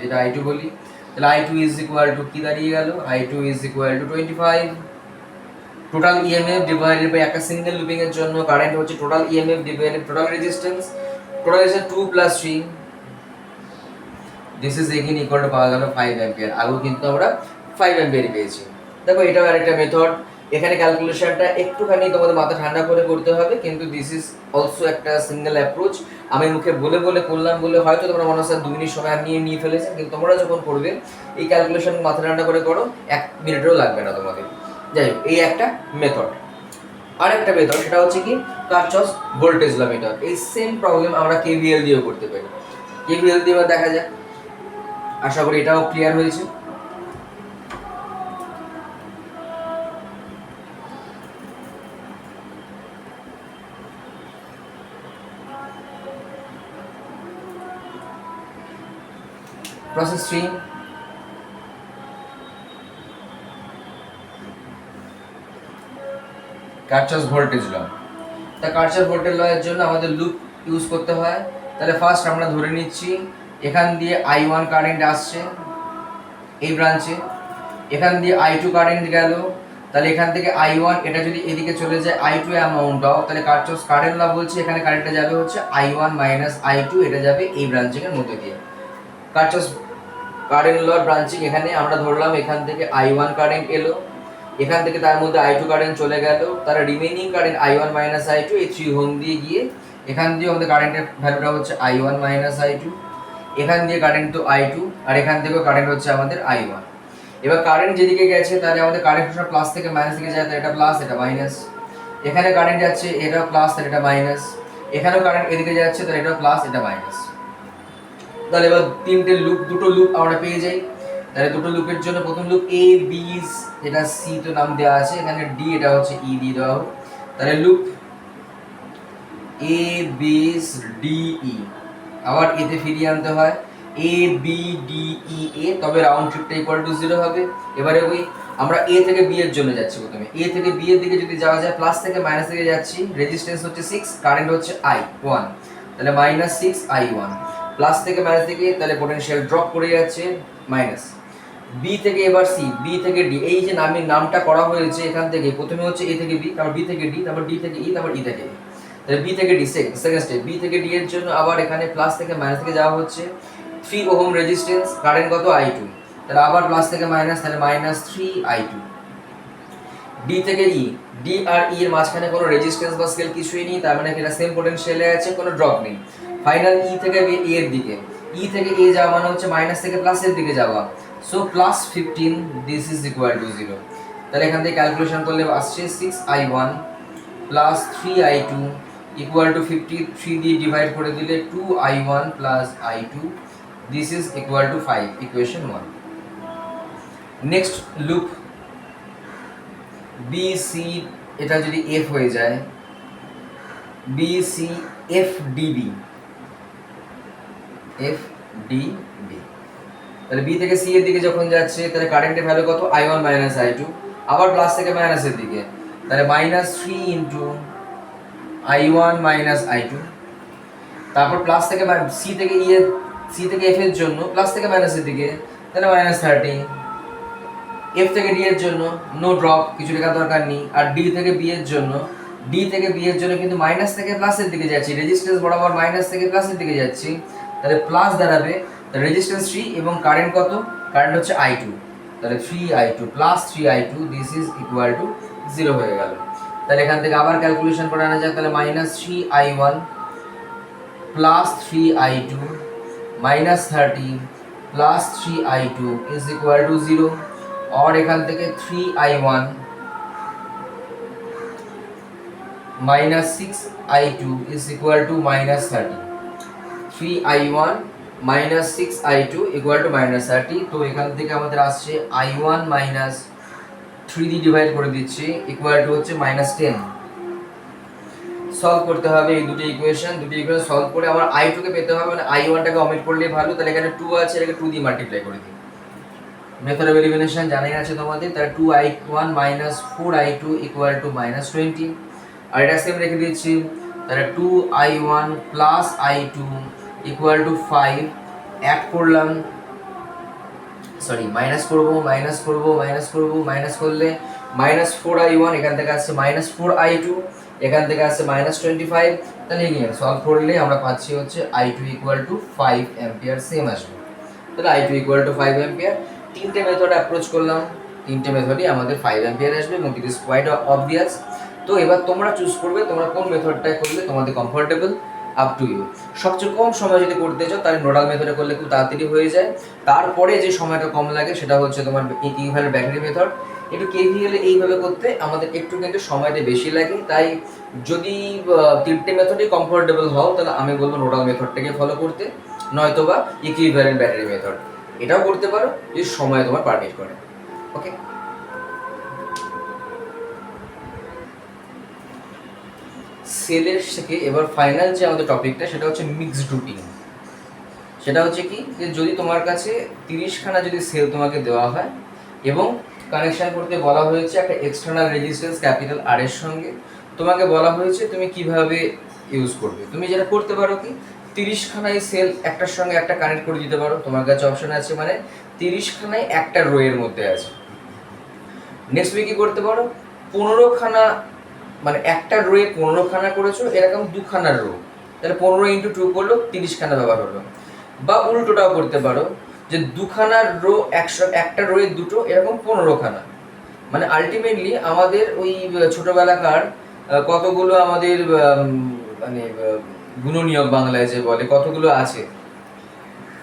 যেটা I2 বলি, তাহলে I2 ইজ ইকুয়াল টু কি দাঁড়িয়ে গেল, I2 is equal to 25, total EMF divided by একটা সিঙ্গেল লুপিং এর জন্য কারেন্ট হচ্ছে total EMF divided total resistance, total is 2 plus 3, this is again equal to পাওয়া গেল 5 অ্যাম্পিয়ার। আগেও কিন্তু আমরা 5 অ্যাম্পিয়ার পেয়েছি। দেখো এটাও আরেকটা মেথড, এখানে ক্যালকুলেশনটা একটুখানি তোমাদের মাথা ঠান্ডা করে করতে হবে, কিন্তু দিস ইজ অলসো একটা সিঙ্গেল অ্যাপ্রোচ। আমি মুখে বলে বলে করলাম বলে হয়তো তোমরা মনে হচ্ছে 2 মিনিট সময় নিয়ে ফেলেছেন, কিন্তু তোমরা যখন করবে এই ক্যালকুলেশন মাথা ঠান্ডা করে করো, 1 মিনিটও লাগবে না তোমাদের। যাই হোক, এই একটা মেথড। আরেকটা মেথড সেটা হচ্ছে কি কারচফস ভোল্টেজ ল মেথড। এই সেম প্রবলেম আমরা কেভিএল দিয়েও করতে পারি। কেভিএল দিয়ে দেখা যাক, আশা করি এটাও ক্লিয়ার হয়েছে। Process 3, Kirchhoff's voltage law. তা কারচফস ভোল্টেজ ল এর জন্য আমাদের লুপ ইউজ করতে হয়। তাহলে ফার্স্ট আমরা ধরে নিচ্ছি এখান দিয়ে I1 কারেন্ট আসছে এই ব্রাঞ্চে, এখান দিয়ে I2 কারেন্ট গেল, তাহলে এখান থেকে I1 এটা যদি এদিকে চলে যায় I2 অ্যামাউন্ট অফ, তাহলে কারচফস কারেন্ট ল বলছে এখানে কারেন্টটা যাবে হচ্ছে I1 মাইনাস I2, এটা যাবে এই ব্রাঞ্চিং এর মধ্যে দিয়ে। কারচফস কারেন্ট ল ব্রাঞ্চিং, এখানে আমরা ধরলাম এখান থেকে I1 কারেন্ট এলো, এখান থেকে তার মধ্যে I2 কারেন্ট চলে গেল, তার remaining current I1 minus I2 এই 3 ওহম দিয়ে গিয়ে এখান দিয়ে আমাদের কারেন্টের ভ্যালুটা হচ্ছে I1 মাইনাস I2, এখান দিয়ে কারেন্ট তো I2, আর এখান থেকেও কারেন্ট হচ্ছে আমাদের I1। এবার কারেন্ট যেদিকে গেছে তাহলে আমাদের কারেন্ট প্লাস থেকে মাইনাস দিকে যায়, তাহলে এটা প্লাস এটা মাইনাস, এখানে কারেন্ট যাচ্ছে এটা প্লাস তাহলে এটা মাইনাস, এখানেও কারেন্ট এদিকে যাচ্ছে তাহলে এটা প্লাস এটা মাইনাস। তাহলে এবার তিনটে লুপ, দুটো লুপ আমরা পেয়ে যাই। তাহলে দুটো লুপের জন্য প্রথম লুপ এ বি, এটা সি তো নাম দেওয়া আছে, এখানে ডি এটা হচ্ছে ই দিয়ে দেওয়া হোক। তাহলে loop A B D E, আবার এতে ফিরিয়ে আনতে হয় এ বি ডি ই এ, তবে রাউন্ড ট্রিপটা ইকুয়াল টু 0 হবে। এবারে ওই আমরা এ থেকে বি এর জন্য যাচ্ছি, প্রথমে এ থেকে বি এর দিকে যদি যাওয়া যায় প্লাস থেকে মাইনাস দিকে যাচ্ছি, রেজিস্ট্যান্স হচ্ছে 6, কারেন্ট হচ্ছে I1, তাহলে মাইনাস 6 I1, প্লাস থেকে মাইনাস দিকে তাহলে পোটেনশিয়াল ড্রপ করে যাচ্ছে মাইনাস। বি থেকে এবার সি, বি থেকে ডি, এই যে নামটা করা হয়েছে এখান থেকে প্রথমে হচ্ছে এ থেকে বি, তারপর বি থেকে ডি, তারপর ডি থেকে ই, তারপর ই থেকে এ। তাহলে বি থেকে ডি সেকেন্ড স্টেপ, বি থেকে ডি এর জন্য আবার এখানে প্লাস থেকে মাইনাস থেকে যাওয়া হচ্ছে, 3 ওহম রেজিস্ট্যান্স, কারেন্ট কত I2, তাহলে আবার প্লাস থেকে মাইনাস, তাহলে মাইনাস 3 I2। ডি থেকে ই, ডি আর ই এর মাঝখানে কোনো রেজিস্ট্যান্স বা স্কেল কিছুই নেই, তার মানে এটা সেম পোটেনশিয়ালে আছে, কোনো ড্রপ নেই। ফাইনাল ই থেকে এ এর দিকে, ই থেকে এ যাওয়া মানে হচ্ছে মাইনাস থেকে প্লাসের দিকে যাওয়া, so plus 15, this is equal to 0। তাহলে এখান থেকে ক্যালকুলেশন করলে আসছে 6I1 plus 3I2 equal to 53 দিয়ে ডিভাইড করে দিলে 2I1 plus I2, this is equal to 5, equation 1। Next loop B C, এটা যদি এফ হয়ে যায়, B C F DB, F D B, তাহলে বি থেকে সি এর দিকে যখন যাচ্ছে তাহলে কারেন্টের ভ্যালু কত I1 মাইনাস I2, আবার প্লাস থেকে মাইনাসের দিকে, তাহলে minus 3 into I1 minus I2, তারপর প্লাস থেকে সি থেকে ই এর, সি থেকে এফ এর জন্য প্লাস থেকে মাইনাসের দিকে, তাহলে মাইনাস 30, এফ থেকে ডি এর জন্য নো ড্রপ, কিছু লেখার দরকার নেই, আর ডি থেকে বি এর জন্য ডি থেকে বি এর জন্য কিন্তু মাইনাস থেকে প্লাসের দিকে যাচ্ছি, রেজিস্ট্যান্স বরাবর মাইনাস থেকে প্লাসের দিকে যাচ্ছি, তাহলে প্লাস দাঁড়াবে, রেজিস্ট্যান্স 3 এবং কারেন্ট কত, কারেন্ট হচ্ছে I2, তাহলে 3I2 plus 3I2 this is equal to 0 হয়ে গেল। তাহলে এখান থেকে আবার ক্যালকুলেশন করে আনা যাক, তাহলে minus 3I1 plus 3I2 minus 30 plus 3I2 is equal to 0, और এখান থেকে 3I1 minus 6I2 is equal to minus 30, 3I1 minus 6I2 equal to minus 30, তো এখান থেকে আমাদের আসছে I1 minus 3 দিয়ে ডিভাইড করে দিচ্ছি ইকুয়াল টু হচ্ছে minus 10। সলভ করতে হবে এই দুটো ইকুয়েশন সলভ করে আমার I2 কে পেতে হবে, মানে I1 টাকে অমিট করলেই ভালো, তাহলে এখানে 2 আছে, এটাকে 2 দিয়ে মাল্টিপ্লাই করে দিই। মেথড অফ এলিমিনেশন জানাই আছে তোমাদের, তাহলে 2I1 minus 4I2 equal to minus 20, আর এটা সেম রেখে দিচ্ছি, তাহলে 2I1 plus I2 equal to 5, add করলাম, সরি মাইনাস করলে মাইনাস 4I1, এখান থেকে আসছে মাইনাস 4I2, এখান থেকে আসছে মাইনাস 25, তাহলে এগেইন সলভ করলে আমরা পাচ্ছি হচ্ছে I2 equal to 5 ampere same আসবে। তাহলে I2 ইকুয়াল টু 5 অ্যাম্পিয়ার। তিনটে মেথড অ্যাপ্রোচ করলাম, তিনটে মেথডই আমাদের 5 অ্যাম্পিয়ার আসবে এবং ইট ইজ কোয়াইট অবভিয়াস। তো এবার তোমরা চুজ করবে তোমরা কোন মেথডটা করলে তোমাদের কমফোর্টেবল, আপ টু ইউ। সবচেয়ে কম সময় যদি করতে চাও তাহলে নোডাল মেথডে করলে খুব তাড়াতাড়ি হয়ে যায়। তারপরে যে সময়টা কম লাগে সেটা হচ্ছে তোমার ইকুইভ্যালেন্ট ব্যাটারি মেথড। একটু কেভিএল এইভাবে করতে আমাদের একটু কিন্তু সময়টা বেশি লাগে, তাই যদি তিনটে মেথডই কমফোর্টেবল হও তাহলে আমি বলবো নোডাল মেথডটাকে ফলো করতে, নয়তোবা ইকুইভ্যালেন্ট ব্যাটারি মেথড এটাও করতে পারো যদি সময় তোমার পারমিট করে। ওকে, সেলের থেকে এবার ফাইনাল যে আমাদের টপিকটা সেটা হচ্ছে মিক্সড রুটিং। সেটা হচ্ছে কি, যে যদি তোমার কাছে 30খানা যদি সেল তোমাকে দেওয়া হয় এবং কানেকশন করতে বলা হয়েছে একটা এক্সটার্নাল রেজিস্ট্যান্স ক্যাপিটাল আর এর সঙ্গে, তোমাকে বলা হয়েছে তুমি কিভাবে ইউজ করবে। তুমি যেটা করতে পারো কি, 30খানাই সেল একটার সঙ্গে একটা কানেক্ট করে দিতে পারো, তোমার কাছে অপশন আছে, মানে 30খানাই একটা রো এর মধ্যে আছে। নেক্সট উইক কি করতে পারো, 15খানা, মানে একটা রোয়ে 15খানা করেছো, এরকম 2খানার রো, তাহলে 15 ইন্টু 2 করলো 30খানা ব্যবহার হলো। বা উল্টোটাও করতে পারো, যে 2খানার রো একটা রোয়ে দুটো, এরকম 15খানা। মানে আলটিমেটলি আমাদের ওই ছোটবেলাকার কতগুলো আমাদের মানে গুণনীয়ক বাংলায় যে বলে কতগুলো আছে,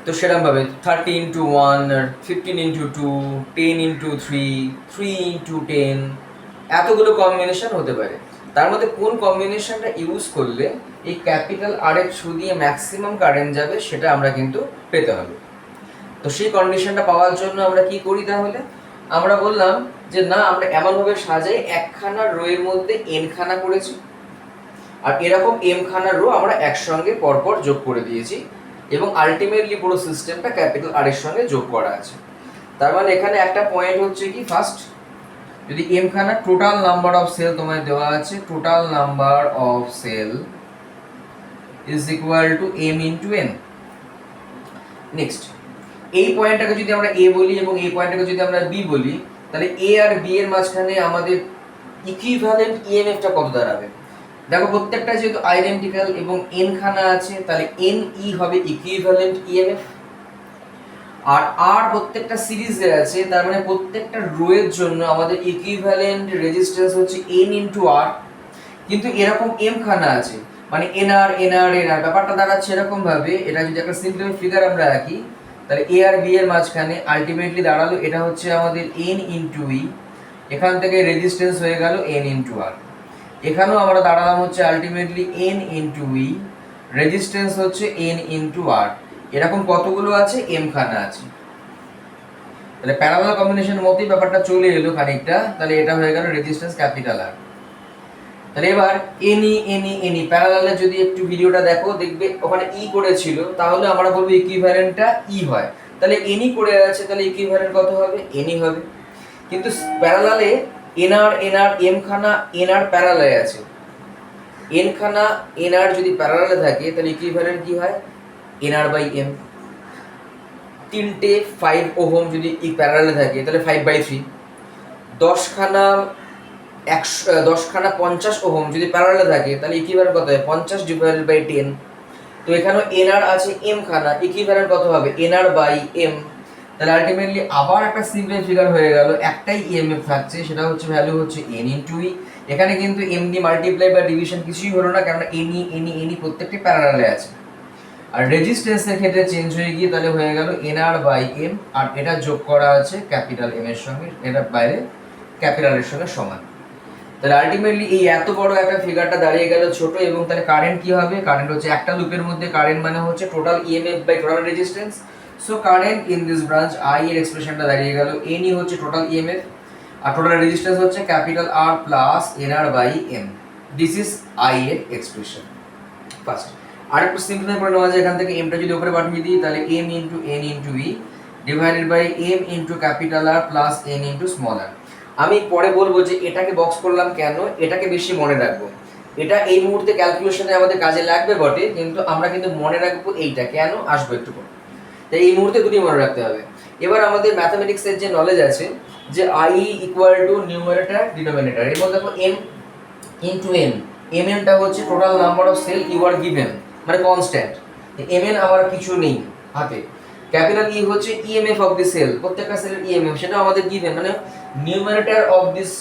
তো সেরকমভাবে 30 ইন্টু 1, 15 ইন্টু 2, 10 ইন্টু 3, 3 ইন্টু 10, এতগুলো কম্বিনেশন হতে পারে। তার মধ্যে কোন কম্বিনেশনটা ইউজ করলে এই ক্যাপিটাল আর এর থ্রু দিয়ে ম্যাক্সিমাম কারেন্ট যাবে সেটা আমরা কিন্তু পেতে হবে। তো সেই কন্ডিশনটা পাওয়ার জন্য আমরা কি করি, তাহলে আমরা বললাম যে না, আমরা এমনভাবে সাজাই একখানা রো এর মধ্যে এনখানা করেছি, আর এরকম এমখানা রো আমরা একসঙ্গে পরপর যোগ করে দিয়েছি এবং আলটিমেটলি পুরো সিস্টেমটা ক্যাপিটাল আর এর সঙ্গে যোগ করা আছে। তার মানে এখানে একটা পয়েন্ট হচ্ছে কি, ফার্স্ট যদি এমখানা টোটাল নাম্বার অফ সেল তোমায় দেওয়া আছে, total number of cell is equal to M into N. Next এই পয়েন্টটাকে যদি আমরা এ বলি এবং এই পয়েন্টটাকে যদি আমরা বি বলি, তাহলে এ আর বি এর মাঝখানে আমাদের ইকুইভ্যালেন্ট ইএমএফটা কত দাঁড়াবে। দেখো প্রত্যেকটা যেহেতু আইডেন্টিক্যাল এবং এন খানা আছে, তাহলে এন ই হবে ইকুইভ্যালেন্ট ইএমএফ। আর আর প্রত্যেকটা সিরিজে আছে, তার মানে প্রত্যেকটা রো এর জন্য আমাদের ইকুইভ্যালেন্ট রেজিস্ট্যান্স হচ্ছে এন ইন্টু আর। কিন্তু এরকম এম খানা আছে, মানে এনআর এনআর এনআর, ব্যাপারটা দাঁড়াচ্ছে এরকম ভাবে, এটা যদি একটা সিম্পল ফিগার আমরা আঁকি, তাহলে এ আর বি এর মাঝখানে আলটিমেটলি দাঁড়ালো এটা হচ্ছে আমাদের এন ইন্টু ই, এখান থেকে রেজিস্ট্যান্স হয়ে গেল এন ইন্টু আর। এখানেও আমরা দাঁড়ালাম হচ্ছে আলটিমেটলি এন ইন্টু ই, রেজিস্ট্যান্স হচ্ছে এন ইন্টু আর। এরকম কতগুলো আছে, এম খানা আছে। তাহলে প্যারালাল কম্বিনেশনের মতোই ব্যাপারটা চলে এলো খানিকটা, তাহলে এটা হয়ে গেল রেজিস্ট্যান্স ক্যাপিটাল আর। তাহলে এবার এনি এনি এনি প্যারালালে যদি একটু ভিডিওটা দেখো, দেখবে ওখানে ই করেছিল, তাহলে আমরা বলবো ইকুইভ্যালেন্টটা ই হয়। তাহলে এনি করে আছে, তাহলে ইকুইভ্যালেন্ট কত হবে, এনি হবে। কিন্তু প্যারালালে এনআর এনআর এম খানা এনআর প্যারালালে আছে, এন খানা এনআর যদি প্যারালালে থাকে তাহলে ইকুইভ্যালেন্ট কি হয়, এনআর বাই এম। তিনটে 5 ওহম যদি প্যারালালে থাকে তাহলে 5/3। 10খানা 10 খানা 50 ওহম যদি প্যারালালে থাকে তাহলে ইকুইভ্যালেন্ট কত হয় 50 ডিভাইডেড বাই 10। তো এখানেও এনআর আছে এম খানা, ইকুইভ্যালেন্ট কত হবে এনআর বাই এম। তাহলে আলটিমেটলি আবার একটা সিম্পল ফিগার হয়ে গেল, একটাই ইএমএফ থাকছে, সেটা হচ্ছে ভ্যালু হচ্ছে এন ইন্টু ই। এখানে কিন্তু এমডি মাল্টিপ্লাই বা ডিভিশন কিছুই হলো না, কারণ এনি প্রত্যেকটি প্যারালালে আছে। আর রেজিস্ট্যান্সের ক্ষেত্রে চেঞ্জ হয়ে গিয়ে তাহলে হয়ে গেল এনআর বাই এম, আর এটা যোগ করা আছে ক্যাপিটাল এম এর সঙ্গে, এটা বাইরে ক্যাপিটালের সঙ্গে সমান। তাহলে আলটিমেটলি এই এত বড় একটা ফিগারটা দাঁড়িয়ে গেল ছোট, এবং তাহলে কারেন্ট কি হবে, কারেন্ট হচ্ছে একটা লুপের মধ্যে কারেন্ট মানে হচ্ছে total EMF by total resistance. So current in this branch I এর এক্সপ্রেশনটা দাঁড়িয়ে গেল এনই হচ্ছে টোটাল ইএমএফ, আর টোটাল রেজিস্ট্যান্স হচ্ছে capital R plus NR by M. This is I এর এক্সপ্রেশন ফার্স্ট। আর একটু সিম্পলিফাই করে নেওয়া যায়, এখান থেকে এমটা যদি উপরে পাঠিয়ে দিই তাহলে M into N into E divided by M into capital R plus N into small R. আমি পরে বলবো যে এটাকে বক্স করলাম কেন, এটাকে বেশি মনে রাখবো। এটা এই মুহূর্তে ক্যালকুলেশনে আমাদের কাজে লাগবে বটে, কিন্তু আমরা কিন্তু মনে রাখবো এইটা কেন আসবো একটু পরে। তাই এই মুহূর্তে দুটি মনে রাখতে হবে। এবার আমাদের ম্যাথামেটিক্সের যে নলেজ আছে যে I equal to numerator denominator, এর মধ্যে দেখো এম ইন্টু এন, এম এনটা হচ্ছে total number of cell you are given, মানে কনস্ট্যান্ট। এম এন আমার কিছু নেই হাতে। ক্যাপিটাল ই হচ্ছে ইএমএফ অফ দি সেল, প্রত্যেকটা সেলের ইএমএফ সেটা আমাদের গিভেন, মানে numerator of this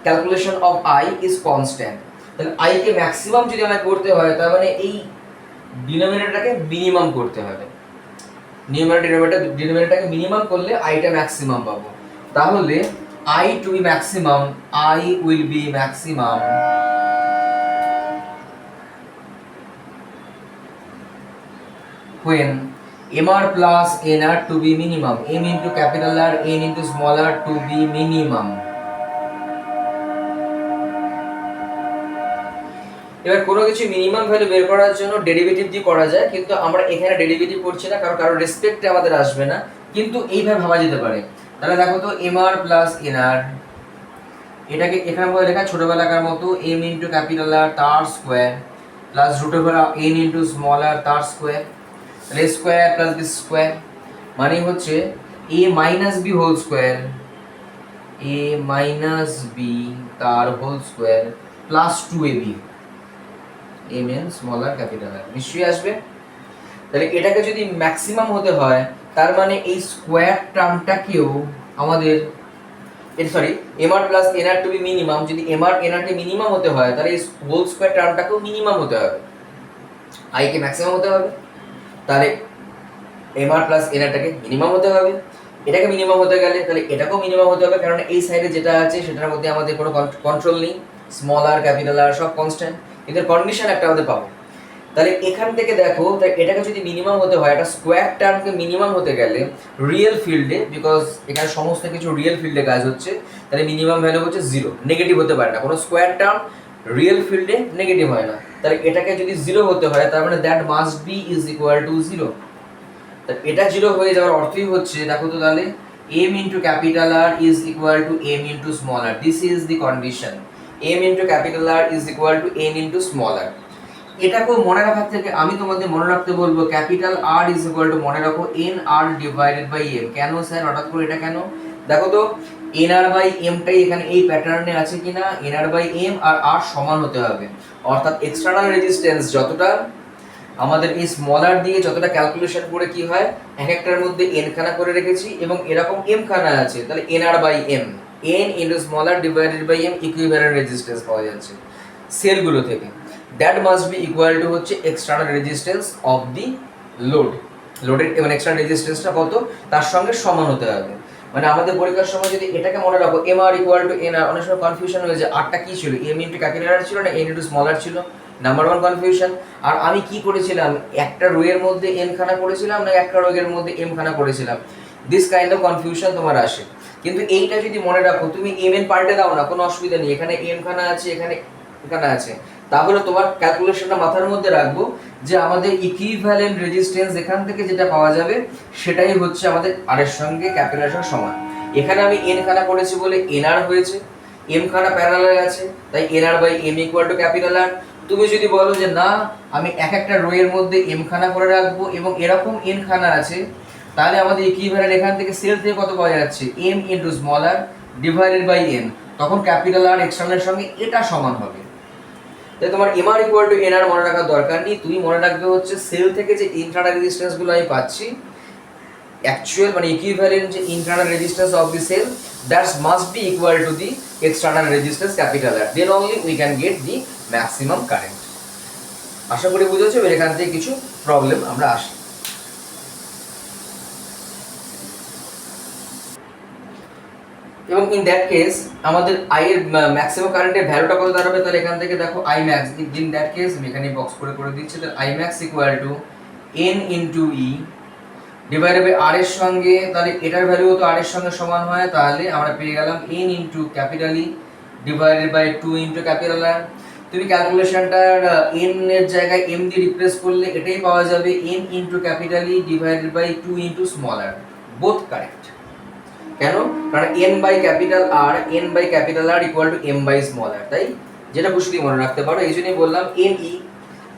calculation of I is constant. তাহলে আই কে ম্যাক্সিমাম যদি আমাকে করতে হয় তার মানে এই ডিনোমিনেটরটাকে মিনিমাম করতে হবে। ডিনোমিনেটরটাকে মিনিমাম করলে আইটা ম্যাক্সিমাম পাবো। তাহলে I to be maximum, I will be maximum when mr plus nr to be minimum, m into capital R, n into small r to be minimum. এবার কোনো কিছু মিনিমাম ভ্যালু বের করার জন্য ডেরিভেটিভ দিয়ে করা যায়, কিন্তু আমরা এখানে ডেরিভেটিভ করছি না, কারণ কারোর রেসপেক্টে আমাদের আসবে না, কিন্তু এইভাবে ভাবা যেতে পারে। তাহলে দেখো তো mr প্লাস nr, এটাকে এখানে বলে লেখা ছোটবেলাকার মতো m ইন্টু ক্যাপিটাল R তার square plus root over n into small r তার স্কোয়ার, তাহলে স্কোয়ার প্লাস বি স্কোয়ার মানে হচ্ছে a minus B whole square, a minus B তার whole square plus 2ab, m n small R capital R নিশ্চয়ই আসবে। তাহলে এটাকে যদি ম্যাক্সিমাম হতে হয় তার মানে এই স্কোয়ার টার্মটাকেও আমাদের mr plus nr to be minimum, যদি mr nr কে মিনিমাম হতে হয় তাহলে এই হোল স্কোয়ার টার্মটাকেও মিনিমাম হতে হবে, i কে ম্যাক্সিমাম হতে হবে। তাহলে mr প্লাস nrটাকে মিনিমাম হতে হবে, এটাকে মিনিমাম হতে গেলে তাহলে এটাকেও মিনিমাম হতে হবে, কারণ এই সাইডে যেটা আছে সেটার মধ্যে আমাদের কোনো কন্ট্রোল নেই, স্মল আর ক্যাপিটাল আর সব কনস্ট্যান্ট, এদের কন্ডিশন একটা আমাদের পাবো। তাহলে এখান থেকে দেখো, তাই এটাকে যদি মিনিমাম হতে হয়, একটা স্কোয়ার টার্মকে মিনিমাম হতে গেলে রিয়েল ফিল্ডে, বিকজ এখানে সমস্ত কিছু রিয়েল ফিল্ডে কাজ হচ্ছে, তাহলে মিনিমাম ভ্যালু হচ্ছে 0, নেগেটিভ হতে পারে না, কোনো স্কোয়ার টার্ম রিয়েল ফিল্ডে নেগেটিভ হয় না। তাহলে এটাকে যদি 0 হতে হয় তার মানে that must B is equal to 0। তা এটা 0 হয়ে যাওয়ার অর্থই হচ্ছে, দেখো তো তাহলে m into capital R is equal to m into small r, this is the condition, m into capital R is equal to n into small r। এটাকেও মনে রাখার থেকে আমি তোমাদের মনে রাখতে বলবো capital R is equal to মনে রাখো n r divided by m। কেন স্যার হঠাৎ করে এটা কেন, দেখো তো n r by m টাই এখানে এই প্যাটার্নে আছে কিনা, n r by m R r সমান হতে হবে, অর্থাৎ এক্সটার্নাল রেজিস্ট্যান্স যতটা আমাদের এই স্মলার দিয়ে যতটা ক্যালকুলেশন করে কি হয়, এক একটার মধ্যে n খানা করে রেখেছি এবং এরকম m খানা আছে, তাহলে nr by m, n into smaller divided by m equivalent resistance পাওয়া যাচ্ছে সেলগুলো থেকে। That must be equal to হচ্ছে external resistance of the load, লোডের এবং এক্সটার্নাল রেজিস্ট্যান্সটা কত তার সঙ্গে সমান হতে হবে। মানে আমাদের পরীক্ষার সময় যদি এটাকে মনে রাখো mr ইকুয়াল টু nr, অনেক সময় কনফিউশন হয়ে যায় আরটা কি ছিল, m ইনটু ক্যাপিটাল r ছিল না n ইনটু স্মলার ছিল, নাম্বার 1 কনফিউশন। আর আমি কি করেছিলাম, একটা রো এর মধ্যে n খানা করেছিলাম না একটা রো এর মধ্যে m খানা করেছিলাম, দিস কাইন্ড অফ কনফিউশন তোমার আসে। কিন্তু এইটা যদি মনে রাখো, তুমি m n পাল্টে দাও না, কোনো অসুবিধা নেই, এখানে m খানা আছে এখানে এখানে আছে, তাহলে তোমার ক্যালকুলেশনটা মাথার মধ্যে রাখবো যে আমাদের ইকুইভ্যালেন্ট রেজিস্ট্যান্স এখান থেকে যেটা পাওয়া যাবে সেটাই হচ্ছে আমাদের r এর সঙ্গে ক্যাপিটালের সমান। এখানে আমি n খানা করেছি বলে nr হয়েছে, m খানা প্যারালাল আছে তাই nr by m equal to capital R। তুমি যদি বলো যে না আমি এক একটা রো এর মধ্যে m খানা করে রাখবো এবং এরকম n খানা আছে, তাহলে আমাদের ইকুইভ্যালেন্ট এখান থেকে সেল থেকে কত পাওয়া যাচ্ছে, M into small R divided by N, তখন ক্যাপিটাল আর এক্সটার্নালের সঙ্গে এটা সমান হবে। তাই তোমার M R equal to N R মনে রাখার দরকার নেই, তুমি মনে রাখবে হচ্ছে সেল থেকে যে ইন্টারনাল রেজিস্ট্যান্সগুলো আমি পাচ্ছি, অ্যাকচুয়াল মানে ইকুইভ্যালেন্ট যে internal resistance of the cell, that must be equal to the external resistance capital R, then only we can get the maximum current. আশা করি বুঝেছো, এখান থেকে কিছু প্রবলেম আমরা আসি। এবং ইন দ্যাট কেস আমাদের আই এর ম্যাক্সিমাম কারেন্টের ভ্যালুটা কত দাঁড়াবে, তাহলে এখান থেকে দেখো I max, in that case আমি এখানে বক্স করে দিচ্ছি, তাহলে I max equal to N into E divided by আর এর সঙ্গে, তাহলে এটার ভ্যালুও তো আর এর সঙ্গে সমান হয়, তাহলে আমরা পেয়ে গেলাম n into capital E divided by 2 into capital R. তুমি ক্যালকুলেশনটার এন এর জায়গায় এম দিয়ে রিপ্লেস করলে এটাই পাওয়া যাবে, N into capital E divided by 2 into small R, both correct. কেন? কারণ N by capital R, N by capital R equal to M by small R, তাই যেটা খুশি মনে রাখতে পারো। এই জন্যই বললাম এন ই,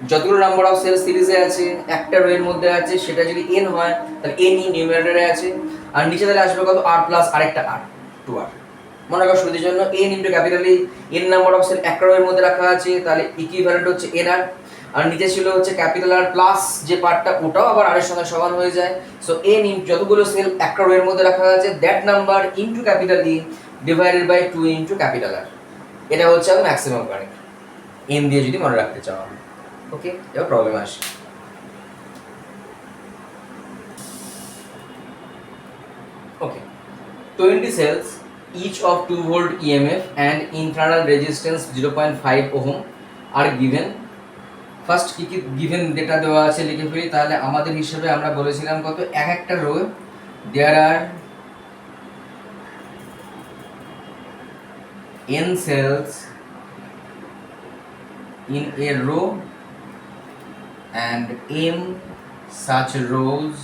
যতগুলো নাম্বার অফ সেল সিরিজে আছে একটা রো এর মধ্যে আছে, সেটা যদি এন হয় তাহলে এন ই নিউমারেটরে আছে, আর নিচে তাহলে আসবে কত, আর প্লাস আরেকটা আর, 2r। মনে রাখো সুবিধার জন্য n into capital E, n number of cell একটা রো এর মধ্যে রাখা আছে, তাহলে ইকুইভ্যালেন্ট হচ্ছে এন আর, আর নিচে ছিল হচ্ছে ক্যাপিটাল আর প্লাস যে পার্টটা ওটাও আবার আর এর সঙ্গে সমান হয়ে যায়। সো এন যতগুলো সেল একটা রো এর মধ্যে রাখা আছে that number into capital E divided by 2 into capital R, এটা হচ্ছে আমার ম্যাক্সিমাম কারেন্ট এন দিয়ে যদি মনে রাখতে চাও। ওকে, এবার প্রবলেম আসে। ওকে, 20 cells each of 2 volt EMF and internal resistance 0.5 ohm are given। First কি কি গিভেন ডেটা দেওয়া আছে লিখে ফেলি, তাহলে আমাদের হিসেবে আমরা বলেছিলাম কত, এক একটা row there are n cells in a row and m such rows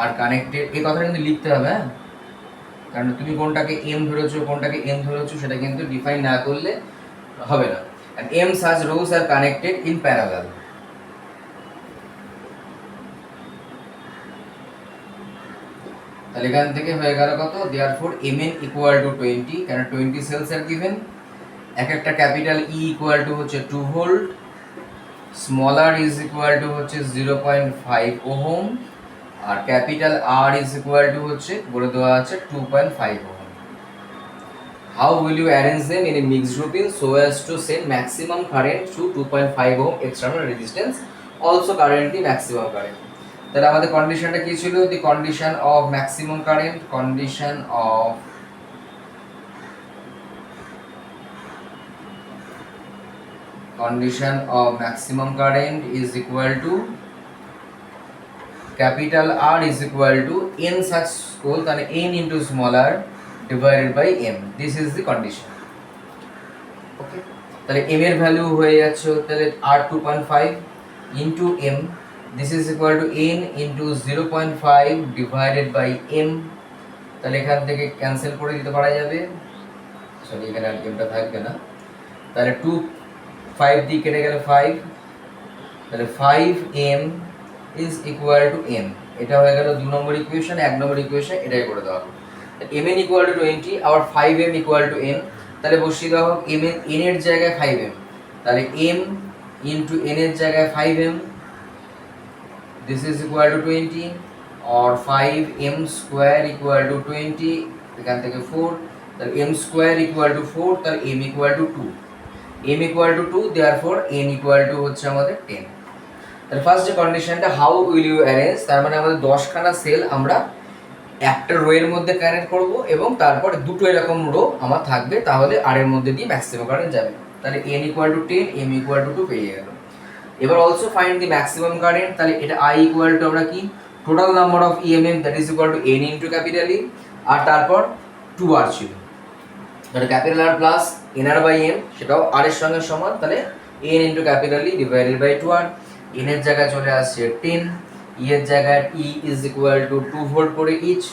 are connected। এই কথাটা কিন্তু লিখতে হবে, হ্যাঁ, কারণ তুমি কোনটাকে m ধরেছো কোনটাকে n ধরেছো সেটা কিন্তু ডিফাইন না করলে হবে না। and m such rows are connected in parallel। তাহলে এখান থেকে হয়ে গেল কত, therefore mn equal to 20, কারণ 20 cells are given, এক একটা ক্যাপিটাল E equal to হচ্ছে 2 volt, smaller is equal to হচ্ছে 0.5 ওহম, আর capital R is equal to হচ্ছে বলে দেওয়া আছে 2.5 ohm. How will you arrange them in a mixed grouping so as to send maximum current through 2.5 ohm external resistance, also currently maximum current। তাহলে আমাদের কন্ডিশনটা কি ছিল, the condition of maximum current, condition of maximum current is equal to capital R is equal to n such scale, তাহলে n into smaller divided by m, this is the condition। ওকে, তাহলে m এর ভ্যালু হয়ে যাচ্ছে তাহলে r 2.5 into m, this is equal to n into 0.5 divided by m। তাহলে এখান থেকে ক্যান্সেল করে দিতে পারা যাবে, সরি এখানে আর mটা থাকবে না, তাহলে 2 5 দিয়ে কেটে গেলে 5, তাহলে 5m is equal to n। এটা হয়ে গেল 2 নম্বর ইকুয়েশন, 1 নম্বর ইকুয়েশন এটাই করে দেওয়া হবে। mn equal to 20 আবার 5m equal to n, তাহলে বসিয়ে দেওয়া হোক m এর জায়গায় 5m, তাহলে m into n এর জায়গায় 5m, this is equal to 20 or 5m square equal to 20, এখান থেকে 4, তাহলে m square equal to 4, তাহলে m equal to 2, m equal to 2, therefore n equal to হচ্ছে আমাদের 10। তাহলে ফার্স্ট যে কন্ডিশনটা, হাউ উইল ইউ অ্যারেঞ্জ, তার মানে আমাদের 10খানা সেল আমরা একটা রো এর মধ্যে কানেক্ট করব এবং তারপর দুটো এরকম রো আমার থাকবে, তাহলে আর এর মধ্যে দিয়ে ম্যাক্সিমাম কারেন্ট যাবে। তাহলে n equal to 10, m equal to 2 পেয়ে গেল। এবার also find the maximum current, তাহলে এটা I equal to আমরা কি, total number of EMF that is equal to n into capital E, আর তারপর 2r ছিল, তাহলে capital R plus nr by m, সেটাও r এর সঙ্গে সমান, তাহলে n into capital E divided by 2r, n এর জায়গায় চলে আসছে 10, e এর জায়গায় E is equal to 2 volt করে ইচ,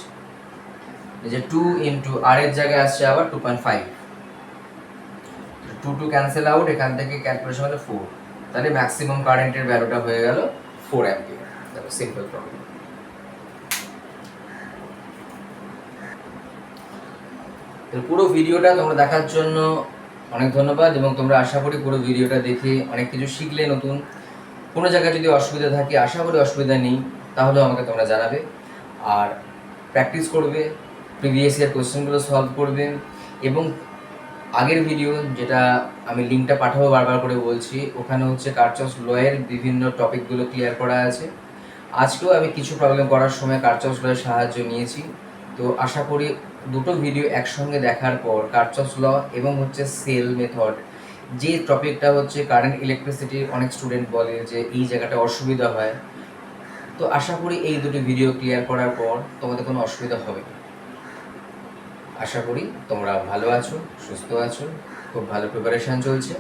এই যে 2 ইনটু r এর জায়গায় আসছে আবার 2.5, 2 টু ক্যান্সেল আউট, এখান থেকে ক্যালকুলেশন হলো 4, তাহলে ম্যাক্সিমাম কারেন্টের ভ্যালুটা হয়ে গেল 4 অ্যাম্পিয়ার। দেখো সিম্পল প্রবলেম। তো পুরো ভিডিওটা তোমরা দেখার জন্য অনেক ধন্যবাদ, এবং তোমরা আশা করি পুরো ভিডিওটা দেখে অনেক কিছু শিখলে। নতুন কোনো জায়গায় যদি অসুবিধা থাকে, আশা করি অসুবিধা নেই, তাহলেও আমাকে তোমরা জানাবে। আর প্র্যাকটিস করবে, প্রিভিয়াস ইয়ার কোয়েশ্চেনগুলো সলভ করবে, এবং আগের ভিডিও যেটা আমি লিঙ্কটা পাঠাবো বারবার করে বলছি, ওখানে হচ্ছে কার্চফস লয়ের বিভিন্ন টপিকগুলো ক্লিয়ার করা আছে। আজকেও আমি কিছু প্রবলেম করার সময় কার্চফস লয়ের সাহায্য নিয়েছি। তো আশা করি দুটো ভিডিও একসঙ্গে দেখার পর কার্চফস ল এবং হচ্ছে সেল মেথড, যে টপিকটা হচ্ছে কারেন্ট ইলেকট্রিসিটি, অনেক স্টুডেন্ট বলে যে এই জায়গাটা অসুবিধা হয়, তো আশা করি এই দুটি ভিডিও ক্লিয়ার করার পর তোমাদের কোনো অসুবিধা হবে না। আশা করি তোমরা ভালো আছো, সুস্থ আছো, খুব ভালো প্রিপারেশান চলছে।